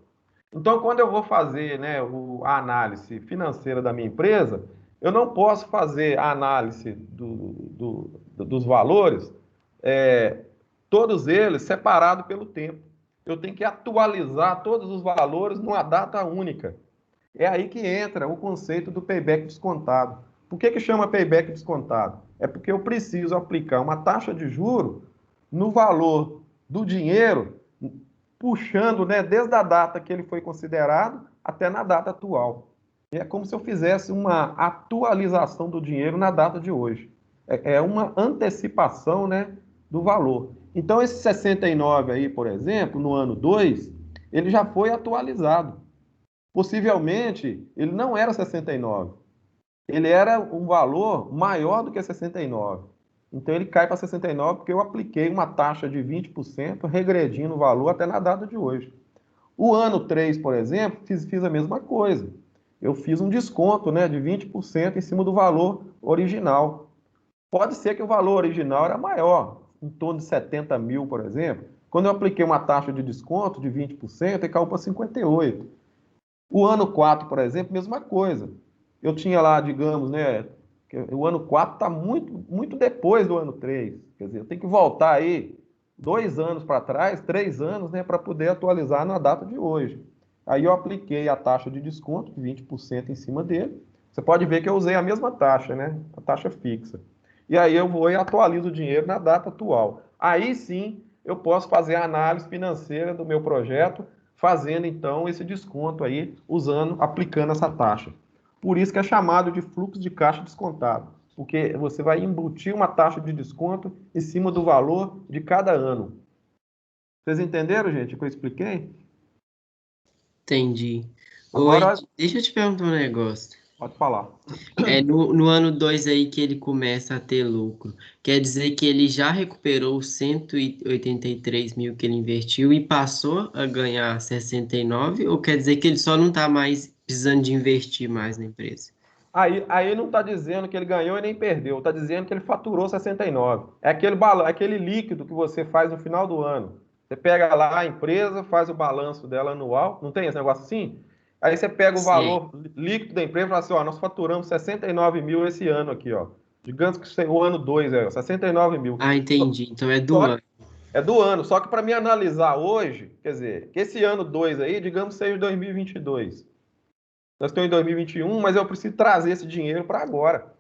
[SPEAKER 2] Então, quando eu vou fazer, né, a análise financeira da minha empresa, eu não posso fazer a análise dos valores, é, todos eles separados pelo tempo. Eu tenho que atualizar todos os valores numa data única. É aí que entra o conceito do payback descontado. Por que chama payback descontado? É porque eu preciso aplicar uma taxa de juro no valor do dinheiro, puxando, né, desde a data que ele foi considerado até na data atual. É como se eu fizesse uma atualização do dinheiro na data de hoje. É uma antecipação, né, do valor. Então, esse 69 aí, por exemplo, no ano 2, ele já foi atualizado. Possivelmente, ele não era 69. Ele era um valor maior do que 69. Então, ele cai para 69 porque eu apliquei uma taxa de 20%, regredindo o valor até na data de hoje. O ano 3, por exemplo, fiz a mesma coisa. Eu fiz um desconto, né, de 20% em cima do valor original. Pode ser que o valor original era maior, em torno de 70 mil, por exemplo. Quando eu apliquei uma taxa de desconto de 20%, ele caiu para 58. O ano 4, por exemplo, mesma coisa. Eu tinha lá, digamos, né, o ano 4 está muito, muito depois do ano 3. Quer dizer, eu tenho que voltar aí 2 anos para trás, 3 anos, né, para poder atualizar na data de hoje. Aí eu apliquei a taxa de desconto, de 20% em cima dele. Você pode ver que eu usei a mesma taxa, né, a taxa fixa. E aí eu vou e atualizo o dinheiro na data atual. Aí sim eu posso fazer a análise financeira do meu projeto, fazendo então esse desconto aí, aplicando essa taxa. Por isso que é chamado de fluxo de caixa descontado, porque você vai embutir uma taxa de desconto em cima do valor de cada ano. Vocês entenderam, gente, o que eu expliquei?
[SPEAKER 1] Entendi. Oi,
[SPEAKER 2] Agora,
[SPEAKER 1] deixa eu te perguntar um negócio.
[SPEAKER 2] pode falar.
[SPEAKER 1] No ano 2 aí que ele começa a ter lucro, quer dizer que ele já recuperou os 183 mil que ele investiu e passou a ganhar 69, ou quer dizer que ele só não está mais precisando de investir mais na empresa?
[SPEAKER 2] Aí não está dizendo que ele ganhou e nem perdeu, está dizendo que ele faturou 69. É aquele líquido que você faz no final do ano. Você pega lá a empresa, faz o balanço dela anual, não tem esse negócio assim? Aí você pega o
[SPEAKER 1] Sei.
[SPEAKER 2] valor líquido da empresa e fala assim, ó, nós faturamos 69 mil esse ano aqui, ó. Digamos que o ano 2 é 69 mil.
[SPEAKER 1] Ah, entendi. Então é do
[SPEAKER 2] Só
[SPEAKER 1] ano.
[SPEAKER 2] que é do ano. Só que para me analisar hoje, quer dizer, que esse ano 2 aí, digamos, seja 2022. Nós estamos em 2021, mas eu preciso trazer esse dinheiro para agora.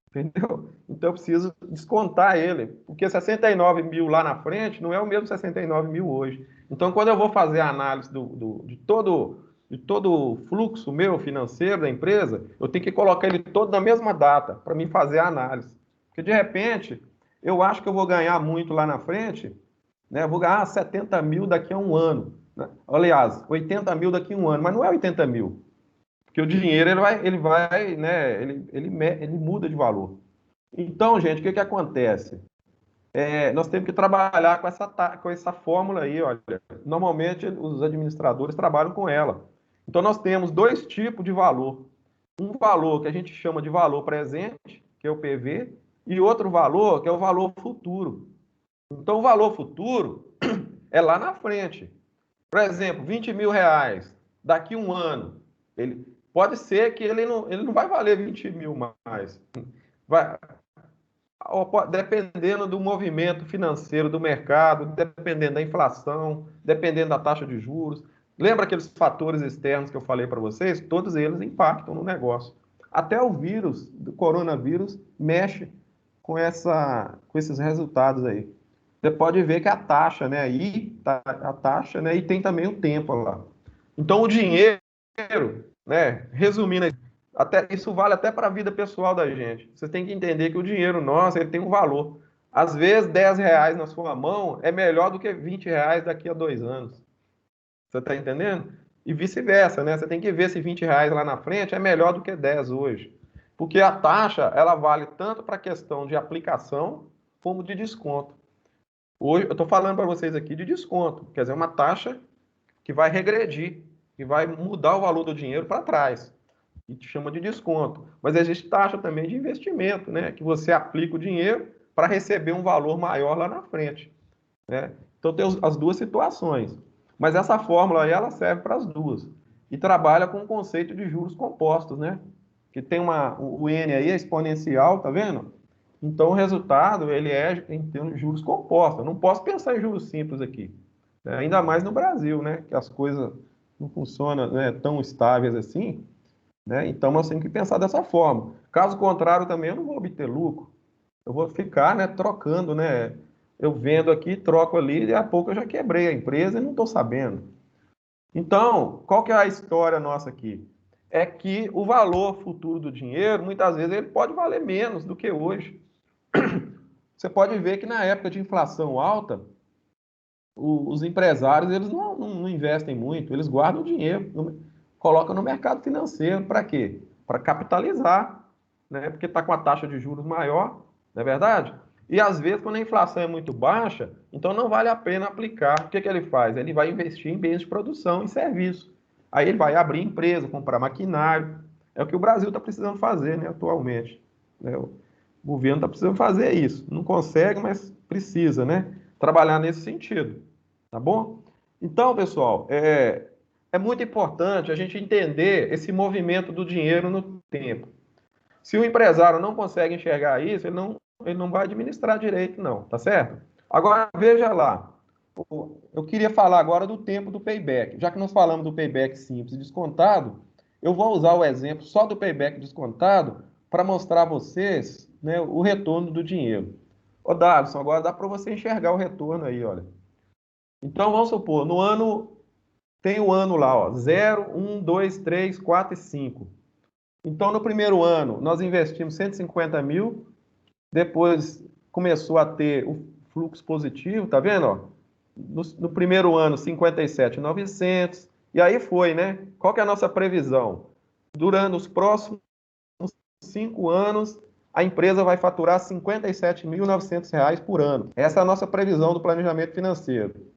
[SPEAKER 2] Entendeu? Então eu preciso descontar ele, porque 69 mil lá na frente não é o mesmo 69 mil hoje. Então, quando eu vou fazer a análise de todo o fluxo meu financeiro da empresa, eu tenho que colocar ele todo na mesma data para me fazer a análise. Porque de repente, eu acho que eu vou ganhar muito lá na frente, né? Eu vou ganhar 70 mil daqui a um ano. Né? Aliás, 80 mil daqui a um ano, mas não é 80 mil. Porque o dinheiro né, ele muda de valor. Então, gente, o que acontece? Nós temos que trabalhar com essa fórmula aí, olha. Normalmente, os administradores trabalham com ela. Então, nós temos dois tipos de valor. Um valor que a gente chama de valor presente, que é o PV, e outro valor, que é o valor futuro. Então, o valor futuro é lá na frente. Por exemplo, 20 mil reais, daqui a um ano, pode ser que ele não vai valer 20 mil mais. Vai, dependendo do movimento financeiro do mercado, dependendo da inflação, dependendo da taxa de juros. Lembra aqueles fatores externos que eu falei para vocês? Todos eles impactam no negócio. Até o vírus, do coronavírus, mexe com esses resultados aí. Você pode ver que a taxa, né, aí, tá, a taxa, né, e tem também o tempo lá. Então, o dinheiro, né, resumindo, isso vale até para a vida pessoal da gente. Você tem que entender que o dinheiro nosso, ele tem um valor. Às vezes, 10 reais na sua mão é melhor do que 20 reais daqui a 2 anos. Você está entendendo? E vice-versa, né? Você tem que ver se 20 reais lá na frente é melhor do que 10 hoje. Porque a taxa, ela vale tanto para a questão de aplicação, como de desconto. Hoje, eu estou falando para vocês aqui de desconto, quer dizer, uma taxa que vai regredir, que vai mudar o valor do dinheiro para trás. E te chama de desconto. Mas existe taxa também de investimento, né? Que você aplica o dinheiro para receber um valor maior lá na frente. Né? Então tem as duas situações. Mas essa fórmula aí, ela serve para as duas. E trabalha com o conceito de juros compostos, né? Que tem o N aí é exponencial, tá vendo? Então o resultado, ele é em termos de juros compostos. Eu não posso pensar em juros simples aqui. Né? Ainda mais no Brasil, né? Que as coisas não funcionam, né, tão estáveis assim. Né? Então nós temos que pensar dessa forma. Caso contrário, também eu não vou obter lucro. Eu vou ficar, né, trocando, né? Eu vendo aqui, troco ali, e a pouco eu já quebrei a empresa e não estou sabendo. Então, qual que é a história nossa aqui? É que o valor futuro do dinheiro, muitas vezes, ele pode valer menos do que hoje. Você pode ver que na época de inflação alta, os empresários eles não investem muito, eles guardam o dinheiro, colocam no mercado financeiro. Para quê? Para capitalizar, né? Porque está com a taxa de juros maior, não é verdade? E às vezes, quando a inflação é muito baixa, então não vale a pena aplicar. O que ele faz? Ele vai investir em bens de produção e serviço. Aí ele vai abrir empresa, comprar maquinário. É o que o Brasil está precisando fazer, né, atualmente. Né? O governo está precisando fazer isso. Não consegue, mas precisa, né? Trabalhar nesse sentido, tá bom? Então, pessoal, é muito importante a gente entender esse movimento do dinheiro no tempo. Se o empresário não consegue enxergar isso, ele não vai administrar direito, não, tá certo? Agora, veja lá. Eu queria falar agora do tempo do payback. Já que nós falamos do payback simples e descontado, eu vou usar o exemplo só do payback descontado para mostrar a vocês, né, o retorno do dinheiro. Ô, Davison, agora dá para você enxergar o retorno aí, olha. Então, vamos supor, tem o ano lá, ó, 0, 1, 2, 3, 4 e 5. Então, no primeiro ano, nós investimos 150 mil, depois começou a ter o fluxo positivo, tá vendo? Ó? No primeiro ano, 57.900, e aí foi, né? Qual que é a nossa previsão? Durante os próximos 5 anos, a empresa vai faturar R$ 57.900 por ano. Essa é a nossa previsão do planejamento financeiro.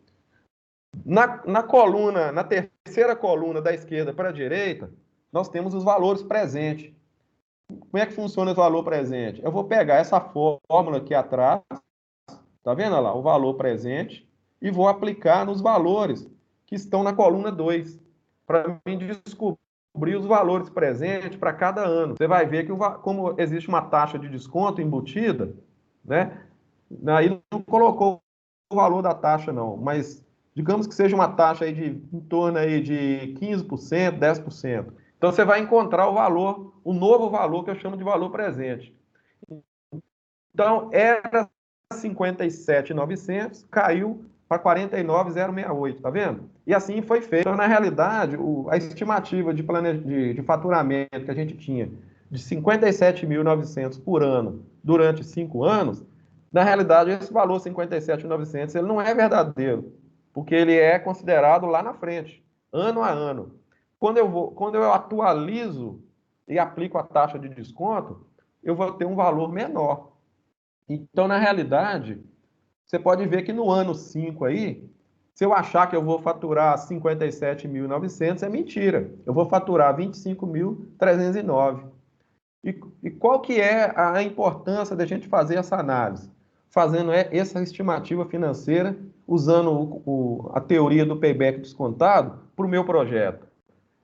[SPEAKER 2] Na terceira coluna da esquerda para a direita, nós temos os valores presentes. Como é que funciona o valor presente? Eu vou pegar essa fórmula aqui atrás, tá vendo lá? O valor presente, e vou aplicar nos valores que estão na coluna 2, para mim descobrir descobrir os valores presentes para cada ano. Você vai ver que, como existe uma taxa de desconto embutida, né? Aí não colocou o valor da taxa, não, mas digamos que seja uma taxa aí em torno aí de 15%, 10%. Então você vai encontrar o valor, o novo valor que eu chamo de valor presente. Então era 57.900, caiu para 49.068, tá vendo? E assim foi feito. Então, na realidade, a estimativa de faturamento que a gente tinha de 57.900 por ano durante 5 anos, na realidade, esse valor 57.900 ele não é verdadeiro, porque ele é considerado lá na frente, ano a ano. Quando eu atualizo e aplico a taxa de desconto, eu vou ter um valor menor. Então, na realidade, você pode ver que no ano 5 aí, se eu achar que eu vou faturar 57.900, é mentira. Eu vou faturar 25.309. E qual que é a importância da gente fazer essa análise? Fazendo essa estimativa financeira, usando a teoria do payback descontado para o meu projeto.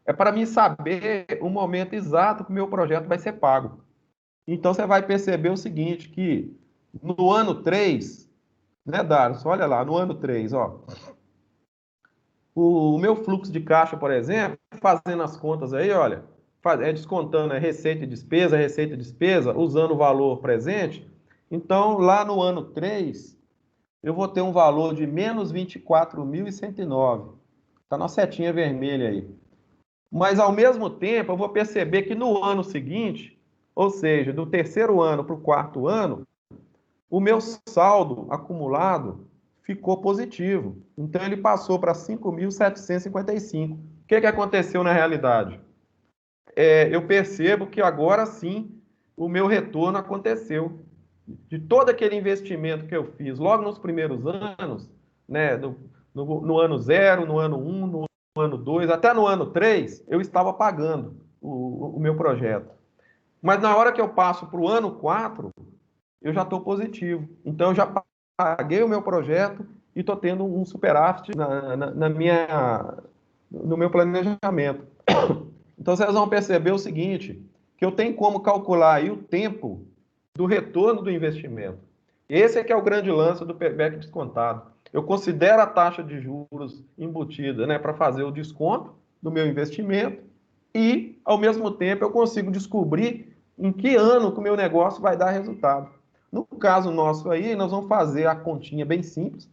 [SPEAKER 2] É para mim saber o momento exato que o meu projeto vai ser pago. Então, você vai perceber o seguinte, que no ano 3, né, Darcio? Olha lá, no ano 3, ó. O meu fluxo de caixa, por exemplo, fazendo as contas aí, olha, descontando receita e despesa, usando o valor presente. Então, lá no ano 3, eu vou ter um valor de menos 24.109. Está na setinha vermelha aí. Mas, ao mesmo tempo, eu vou perceber que no ano seguinte, ou seja, do terceiro ano para o quarto ano, o meu saldo acumulado ficou positivo. Então, ele passou para 5.755. O que aconteceu na realidade? Eu percebo que agora sim o meu retorno aconteceu. De todo aquele investimento que eu fiz logo nos primeiros anos, né, no ano 0, no ano 1, no ano 2, até no ano 3, eu estava pagando o meu projeto. Mas na hora que eu passo para o ano 4, eu já estou positivo. Então, eu já paguei o meu projeto e estou tendo um superávit no meu planejamento. Então, vocês vão perceber o seguinte, que eu tenho como calcular aí o tempo do retorno do investimento. Esse é que é o grande lance do payback descontado. Eu considero a taxa de juros embutida, né, para fazer o desconto do meu investimento e, ao mesmo tempo, eu consigo descobrir em que ano que o meu negócio vai dar resultado. No caso nosso aí, nós vamos fazer a continha bem simples.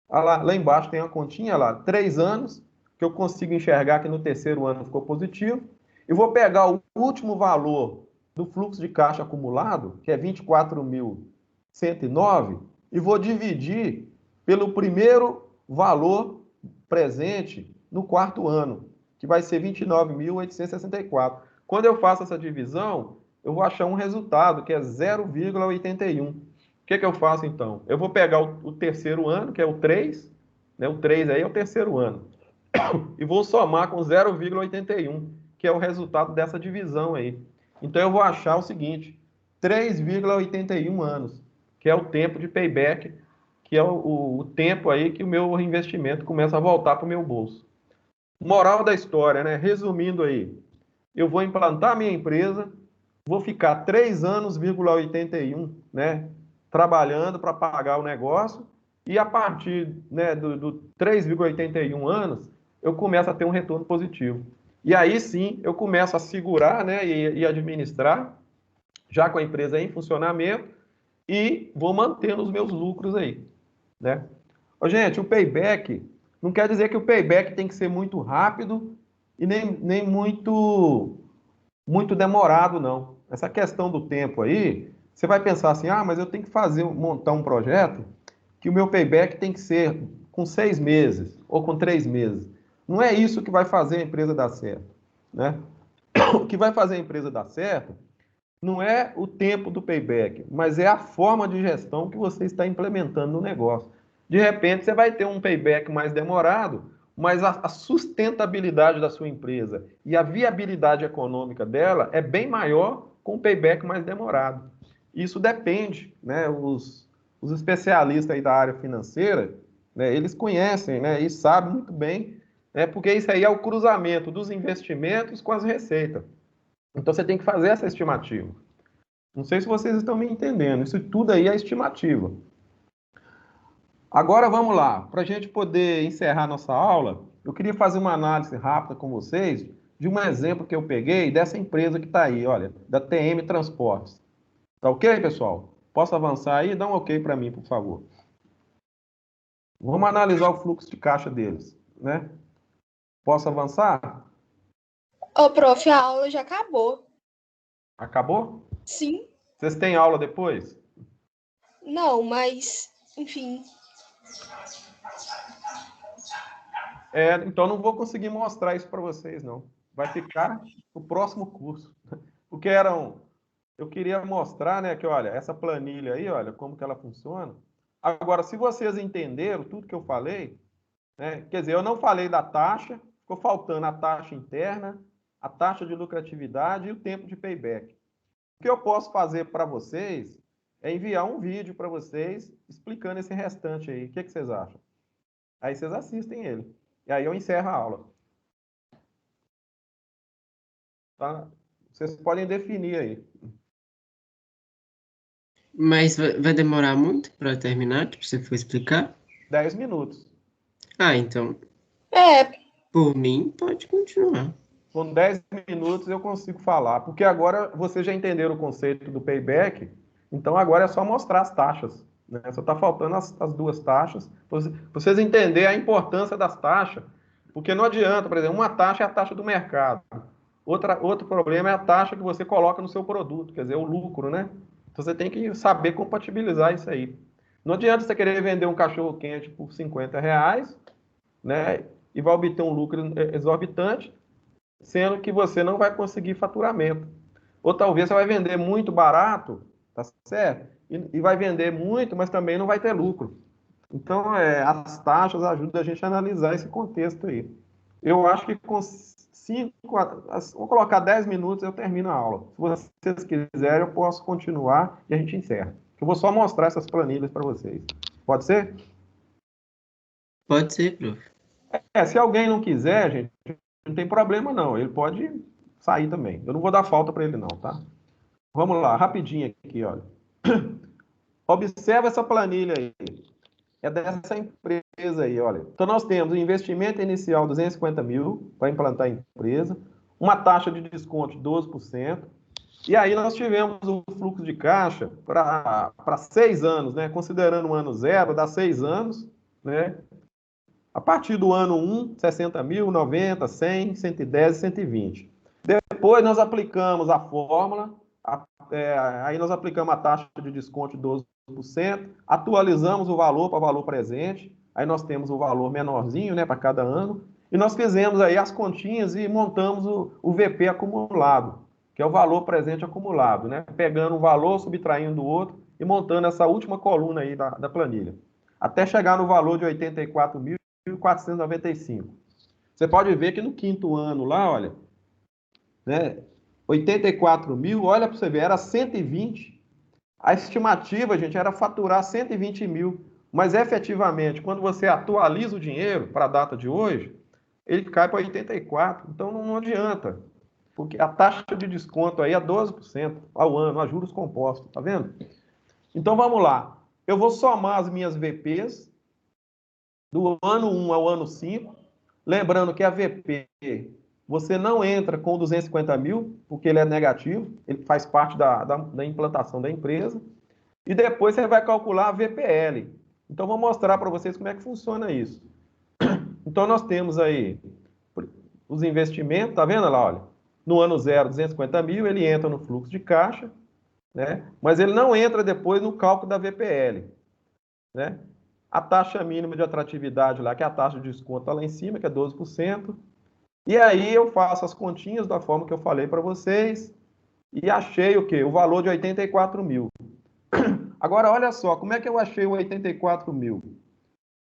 [SPEAKER 2] Lá embaixo tem uma continha, lá, 3 anos, que eu consigo enxergar que no terceiro ano ficou positivo. E vou pegar o último valor do fluxo de caixa acumulado, que é 24.109, e vou dividir pelo primeiro valor presente no quarto ano, que vai ser 29.864. Quando eu faço essa divisão, eu vou achar um resultado que é 0,81. O que eu faço então? Eu vou pegar o terceiro ano, que é o 3, né? O 3 aí é o terceiro ano, e vou somar com 0,81, que é o resultado dessa divisão aí. Então eu vou achar o seguinte: 3,81 anos, que é o tempo de payback, que é o tempo aí que o meu investimento começa a voltar para o meu bolso. Moral da história, né? Resumindo aí, eu vou implantar minha empresa, vou ficar 3 anos,81, né, trabalhando para pagar o negócio, e a partir, né, do 3,81 anos, eu começo a ter um retorno positivo. E aí sim, eu começo a segurar, né, e administrar, já com a empresa em funcionamento, e vou mantendo os meus lucros aí, né? Ô, gente, o payback não quer dizer que o payback tem que ser muito rápido e nem muito demorado, não. Essa questão do tempo aí, você vai pensar assim, mas eu tenho que montar um projeto que o meu payback tem que ser com 6 meses ou com 3 meses. Não é isso que vai fazer a empresa dar certo, né? O que vai fazer a empresa dar certo não é o tempo do payback, mas é a forma de gestão que você está implementando no negócio. De repente, você vai ter um payback mais demorado, mas a sustentabilidade da sua empresa e a viabilidade econômica dela é bem maior com um payback mais demorado. Isso depende, né? Os especialistas aí da área financeira, né, eles conhecem, né, e sabem muito bem Porque isso aí é o cruzamento dos investimentos com as receitas. Então, você tem que fazer essa estimativa. Não sei se vocês estão me entendendo. Isso tudo aí é estimativa. Agora, vamos lá. Para a gente poder encerrar nossa aula, eu queria fazer uma análise rápida com vocês de um exemplo que eu peguei dessa empresa que está aí, olha, da TM Transportes. Tá ok, pessoal? Posso avançar aí? Dá um ok para mim, por favor. Vamos analisar o fluxo de caixa deles, né? Posso avançar?
[SPEAKER 3] Ô, prof, a aula já acabou.
[SPEAKER 2] Acabou?
[SPEAKER 3] Sim?
[SPEAKER 2] Vocês têm aula depois?
[SPEAKER 3] Não, mas, enfim.
[SPEAKER 2] Então não vou conseguir mostrar isso para vocês, não. Vai ficar no próximo curso. Porque eu queria mostrar, né, que olha, essa planilha aí, olha, como que ela funciona. Agora, se vocês entenderam tudo que eu falei, né, quer dizer, eu não falei da taxa, ficou faltando a taxa interna, a taxa de lucratividade e o tempo de payback. O que eu posso fazer para vocês é enviar um vídeo para vocês explicando esse restante aí. O que vocês acham? Aí vocês assistem ele. E aí eu encerro a aula. Tá? Vocês podem definir aí.
[SPEAKER 1] Mas vai demorar muito para terminar, que você for explicar?
[SPEAKER 2] 10 minutos.
[SPEAKER 1] Ah, então,
[SPEAKER 3] É,
[SPEAKER 1] por mim, pode continuar.
[SPEAKER 2] Com 10 minutos eu consigo falar. Porque agora vocês já entenderam o conceito do payback, então agora é só mostrar as taxas. Né? Só está faltando as duas taxas. Para vocês entenderem a importância das taxas. Porque não adianta, por exemplo, uma taxa é a taxa do mercado. Outro problema é a taxa que você coloca no seu produto, quer dizer, o lucro, né? Então você tem que saber compatibilizar isso aí. Não adianta você querer vender um cachorro quente por R$ 50, né? E vai obter um lucro exorbitante, sendo que você não vai conseguir faturamento. Ou talvez você vai vender muito barato, tá certo? E vai vender muito, mas também não vai ter lucro. Então, as taxas ajudam a gente a analisar esse contexto aí. Eu acho que com 5, vou colocar 10 minutos, eu termino a aula. Se vocês quiserem, eu posso continuar e a gente encerra. Eu vou só mostrar essas planilhas para vocês. Pode ser?
[SPEAKER 1] Pode ser, prof.
[SPEAKER 2] Se alguém não quiser, gente, não tem problema não. Ele pode sair também. Eu não vou dar falta para ele não, tá? Vamos lá, rapidinho aqui, olha. Observa essa planilha aí. É dessa empresa aí, olha. Então, nós temos um investimento inicial de 250 mil para implantar a empresa, uma taxa de desconto de 12%, e aí nós tivemos o fluxo de caixa para 6 anos, né? Considerando o ano zero, dá 6 anos, né? A partir do ano 1, 60 mil, 90, 100, 110 e 120. Depois nós aplicamos a fórmula, aí nós aplicamos a taxa de desconto de 12%, atualizamos o valor para valor presente, aí nós temos o valor menorzinho, né, para cada ano, e nós fizemos aí as continhas e montamos o VP acumulado, que é o valor presente acumulado, né, pegando um valor, subtraindo do outro e montando essa última coluna aí da planilha, até chegar no valor de 84.495. Você pode ver que no quinto ano lá, olha, né, 84 mil, olha para você ver, era 120. A estimativa, gente, era faturar 120 mil. Mas efetivamente, quando você atualiza o dinheiro para a data de hoje, ele cai para 84. Então não adianta. Porque a taxa de desconto aí é 12% ao ano, a juros compostos, tá vendo? Então vamos lá. Eu vou somar as minhas VPs do ano 1 ao ano 5. Lembrando que a VP, você não entra com 250 mil, porque ele é negativo, ele faz parte da implantação da empresa. E depois você vai calcular a VPL. Então, vou mostrar para vocês como é que funciona isso. Então, nós temos aí os investimentos, tá vendo lá, olha? No ano zero, 250 mil, ele entra no fluxo de caixa, né? Mas ele não entra depois no cálculo da VPL, né? A taxa mínima de atratividade lá, que é a taxa de desconto tá lá em cima, que é 12%. E aí eu faço as continhas da forma que eu falei para vocês e achei o quê? O valor de 84 mil. Agora, olha só, como é que eu achei o 84 mil?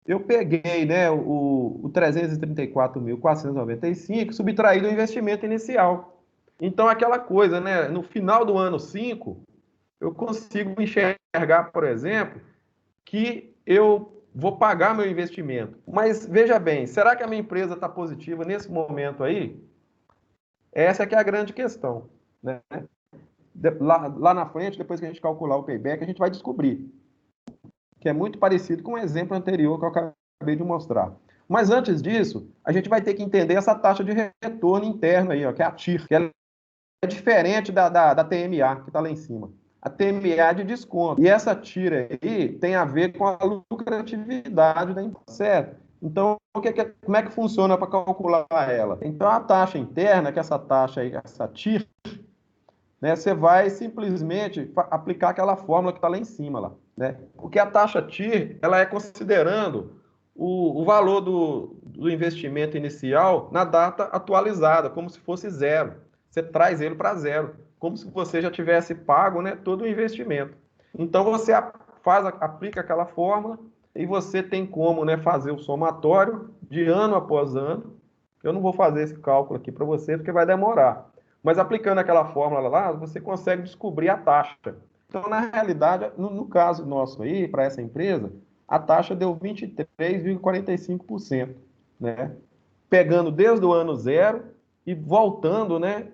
[SPEAKER 2] Eu peguei, né, o 334.495, subtraí do investimento inicial. Então, aquela coisa, né, no final do ano 5, eu consigo enxergar, por exemplo, que eu vou pagar meu investimento. Mas veja bem, será que a minha empresa está positiva nesse momento aí? Essa é que é a grande questão, né? Lá na frente, depois que a gente calcular o payback, a gente vai descobrir que é muito parecido com o exemplo anterior que eu acabei de mostrar. Mas antes disso, a gente vai ter que entender essa taxa de retorno interno aí, ó, que é a TIR, que ela é diferente da TMA, que está lá em cima. A TMA é de desconto. E essa TIR aí tem a ver com a lucratividade da empresa, certo? Então, como é que funciona para calcular ela? Então, a taxa interna, que é essa taxa aí, essa TIR, né, você vai simplesmente aplicar aquela fórmula que está lá em cima, lá, né? Porque a taxa TIR, ela é considerando o valor do investimento inicial na data atualizada, como se fosse zero. Você traz ele para zero, como se você já tivesse pago, né, todo o investimento. Então, você aplica aquela fórmula e você tem como, né, fazer o somatório de ano após ano. Eu não vou fazer esse cálculo aqui para você, porque vai demorar. Mas aplicando aquela fórmula lá, você consegue descobrir a taxa. Então, na realidade, no caso nosso aí, para essa empresa, a taxa deu 23,45%, né? Pegando desde o ano zero e voltando, né,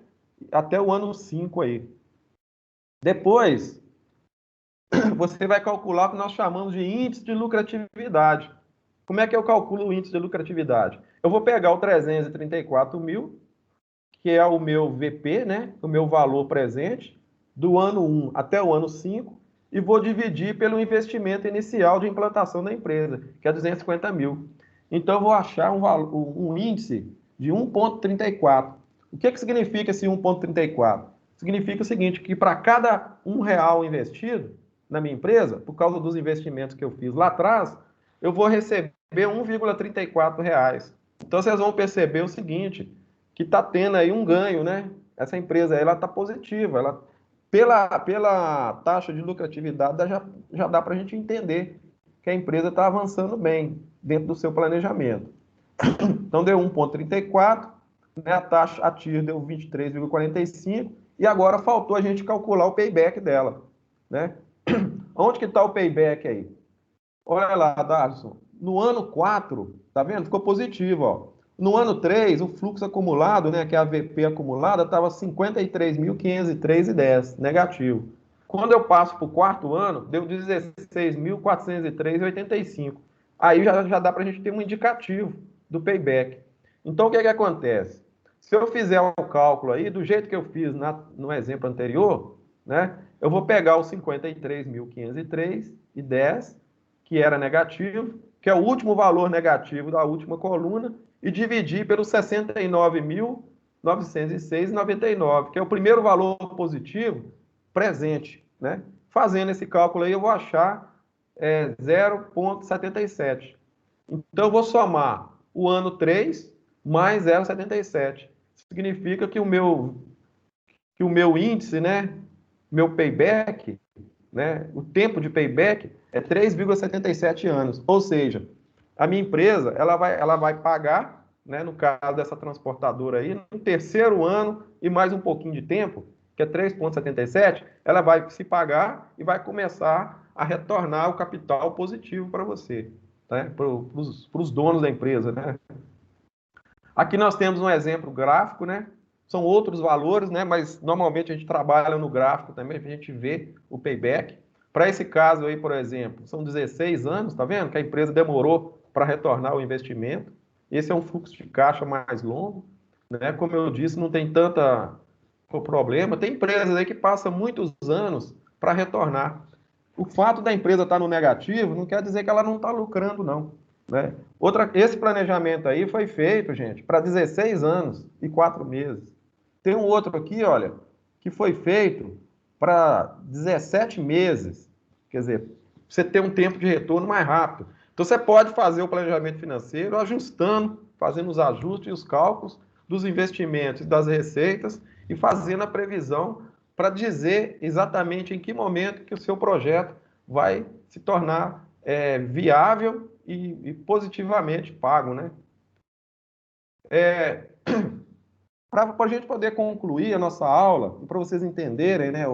[SPEAKER 2] até o ano 5 aí. Depois, você vai calcular o que nós chamamos de índice de lucratividade. Como é que eu calculo o índice de lucratividade? Eu vou pegar o 334 mil, que é o meu VP, né, o meu valor presente, do ano 1 até o ano 5, e vou dividir pelo investimento inicial de implantação da empresa, que é 250 mil. Então, eu vou achar um índice de 1,34. O que significa esse 1,34? Significa o seguinte, que para cada R$ 1 investido na minha empresa, por causa dos investimentos que eu fiz lá atrás, eu vou receber R$ 1,34. Então, vocês vão perceber o seguinte, que está tendo aí um ganho, né? Essa empresa ela está positiva, ela, pela taxa de lucratividade já dá para a gente entender que a empresa está avançando bem dentro do seu planejamento. Então deu 1,34, né? A TIR deu 23,45 e agora faltou a gente calcular o payback dela, né? Onde que está o payback aí? Olha lá, Darson, no ano 4, tá vendo? Ficou positivo, ó. No ano 3, o fluxo acumulado, né, que é a VP acumulada, estava 53.503,10, negativo. Quando eu passo para o quarto ano, deu 16.403,85. Aí já dá para a gente ter um indicativo do payback. Então, o que acontece? Se eu fizer o cálculo aí, do jeito que eu fiz no exemplo anterior, né, eu vou pegar os 53.503,10, que era negativo, que é o último valor negativo da última coluna, e dividir pelos 69.906,99, que é o primeiro valor positivo presente, né? Fazendo esse cálculo aí, eu vou achar 0,77. Então, eu vou somar o ano 3 mais 0,77. Significa que o meu índice, né? Meu payback, né? O tempo de payback é 3,77 anos. Ou seja, a minha empresa ela vai pagar, né, no caso dessa transportadora aí, no terceiro ano e mais um pouquinho de tempo, que é 3,77, ela vai se pagar e vai começar a retornar o capital positivo para você, né, para os donos da empresa, né? Aqui nós temos um exemplo gráfico, né? São outros valores, né? Mas normalmente a gente trabalha no gráfico também, para a gente ver o payback. Para esse caso aí, por exemplo, são 16 anos, tá vendo? Que a empresa demorou para retornar o investimento. Esse é um fluxo de caixa mais longo, né? Como eu disse, não tem tanta problema. Tem empresas aí que passam muitos anos para retornar. O fato da empresa estar no negativo não quer dizer que ela não está lucrando, não, né? Esse planejamento aí foi feito, gente, para 16 anos e 4 meses. Tem um outro aqui, olha, que foi feito para 17 meses. Quer dizer, você ter um tempo de retorno mais rápido. Então, você pode fazer o planejamento financeiro ajustando, fazendo os ajustes e os cálculos dos investimentos e das receitas e fazendo a previsão para dizer exatamente em que momento que o seu projeto vai se tornar viável e positivamente pago, né? Para a gente poder concluir a nossa aula, e para vocês entenderem, né,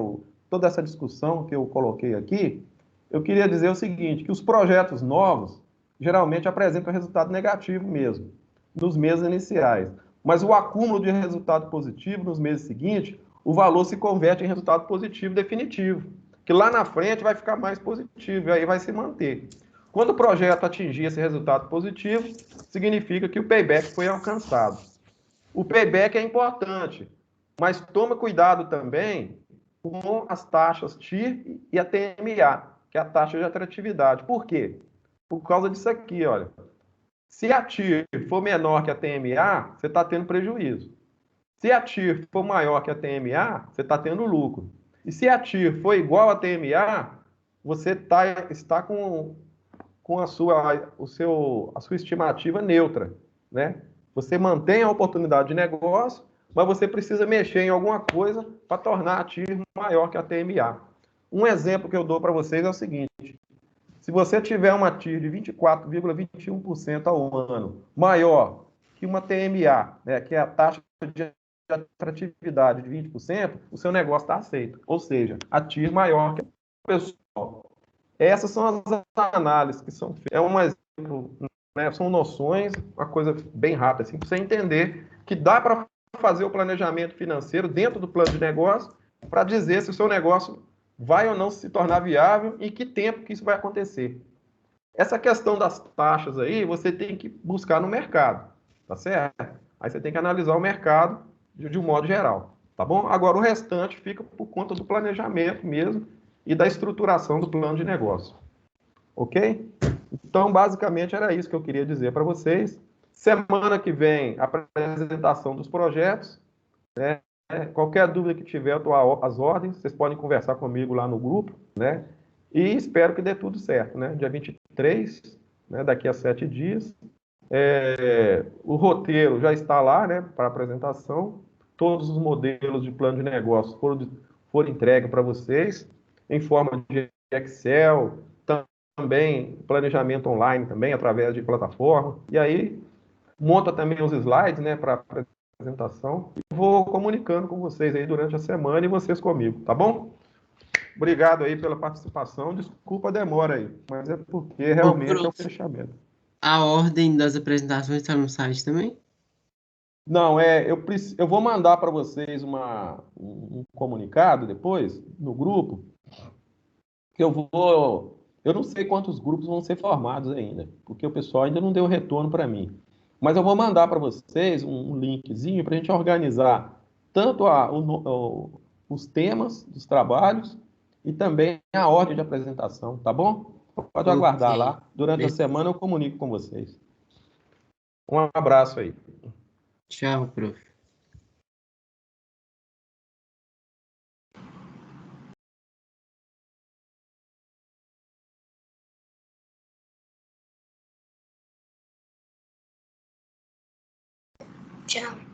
[SPEAKER 2] toda essa discussão que eu coloquei aqui, eu queria dizer o seguinte, que os projetos novos, geralmente apresenta um resultado negativo mesmo, nos meses iniciais. Mas o acúmulo de resultado positivo nos meses seguintes, o valor se converte em resultado positivo definitivo, que lá na frente vai ficar mais positivo, e aí vai se manter. Quando o projeto atingir esse resultado positivo, significa que o payback foi alcançado. O payback é importante, mas toma cuidado também com as taxas TIR e a TMA, que é a taxa de atratividade. Por quê? Por causa disso aqui, olha. Se a TIR for menor que a TMA, você está tendo prejuízo. Se a TIR for maior que a TMA, você está tendo lucro. E se a TIR for igual a TMA, você está com a sua estimativa neutra, né? Você mantém a oportunidade de negócio, mas você precisa mexer em alguma coisa para tornar a TIR maior que a TMA. Um exemplo que eu dou para vocês é o seguinte: se você tiver uma TIR de 24,21% ao ano, maior que uma TMA, né, que é a taxa de atratividade de 20%, o seu negócio está aceito. Ou seja, a TIR maior que o pessoal. Essas são as análises que são feitas. É um exemplo, né, são noções, uma coisa bem rápida, assim, para você entender que dá para fazer o planejamento financeiro dentro do plano de negócio para dizer se o seu negócio vai ou não se tornar viável e que tempo que isso vai acontecer. Essa questão das taxas aí, você tem que buscar no mercado, tá certo? Aí você tem que analisar o mercado de um modo geral, tá bom? Agora, o restante fica por conta do planejamento mesmo e da estruturação do plano de negócio, ok? Então, basicamente, era isso que eu queria dizer para vocês. Semana que vem, a apresentação dos projetos, né? Qualquer dúvida que tiver, eu estou às ordens. Vocês podem conversar comigo lá no grupo, né? E espero que dê tudo certo, né? Dia 23, né? Daqui a 7 dias. O roteiro já está lá, né? Para apresentação. Todos os modelos de plano de negócio foram entregues para vocês em forma de Excel, também planejamento online, também através de plataforma. E aí monta também os slides, né? Para apresentação. Vou comunicando com vocês aí durante a semana e vocês comigo, tá bom? Obrigado aí pela participação. Desculpa a demora aí, mas é porque
[SPEAKER 1] Ô,
[SPEAKER 2] realmente é o
[SPEAKER 1] prof,
[SPEAKER 2] fechamento.
[SPEAKER 1] a ordem das apresentações está no site também?
[SPEAKER 2] Não, eu vou mandar para vocês um comunicado depois, no grupo, que eu não sei quantos grupos vão ser formados ainda, porque o pessoal ainda não deu retorno para mim. Mas eu vou mandar para vocês um linkzinho para a gente organizar tanto os temas dos trabalhos e também a ordem de apresentação, tá bom? Pode
[SPEAKER 1] Ok.
[SPEAKER 2] aguardar lá. Durante a semana eu comunico com vocês. Um abraço aí.
[SPEAKER 1] Tchau, prof.
[SPEAKER 3] Tchau.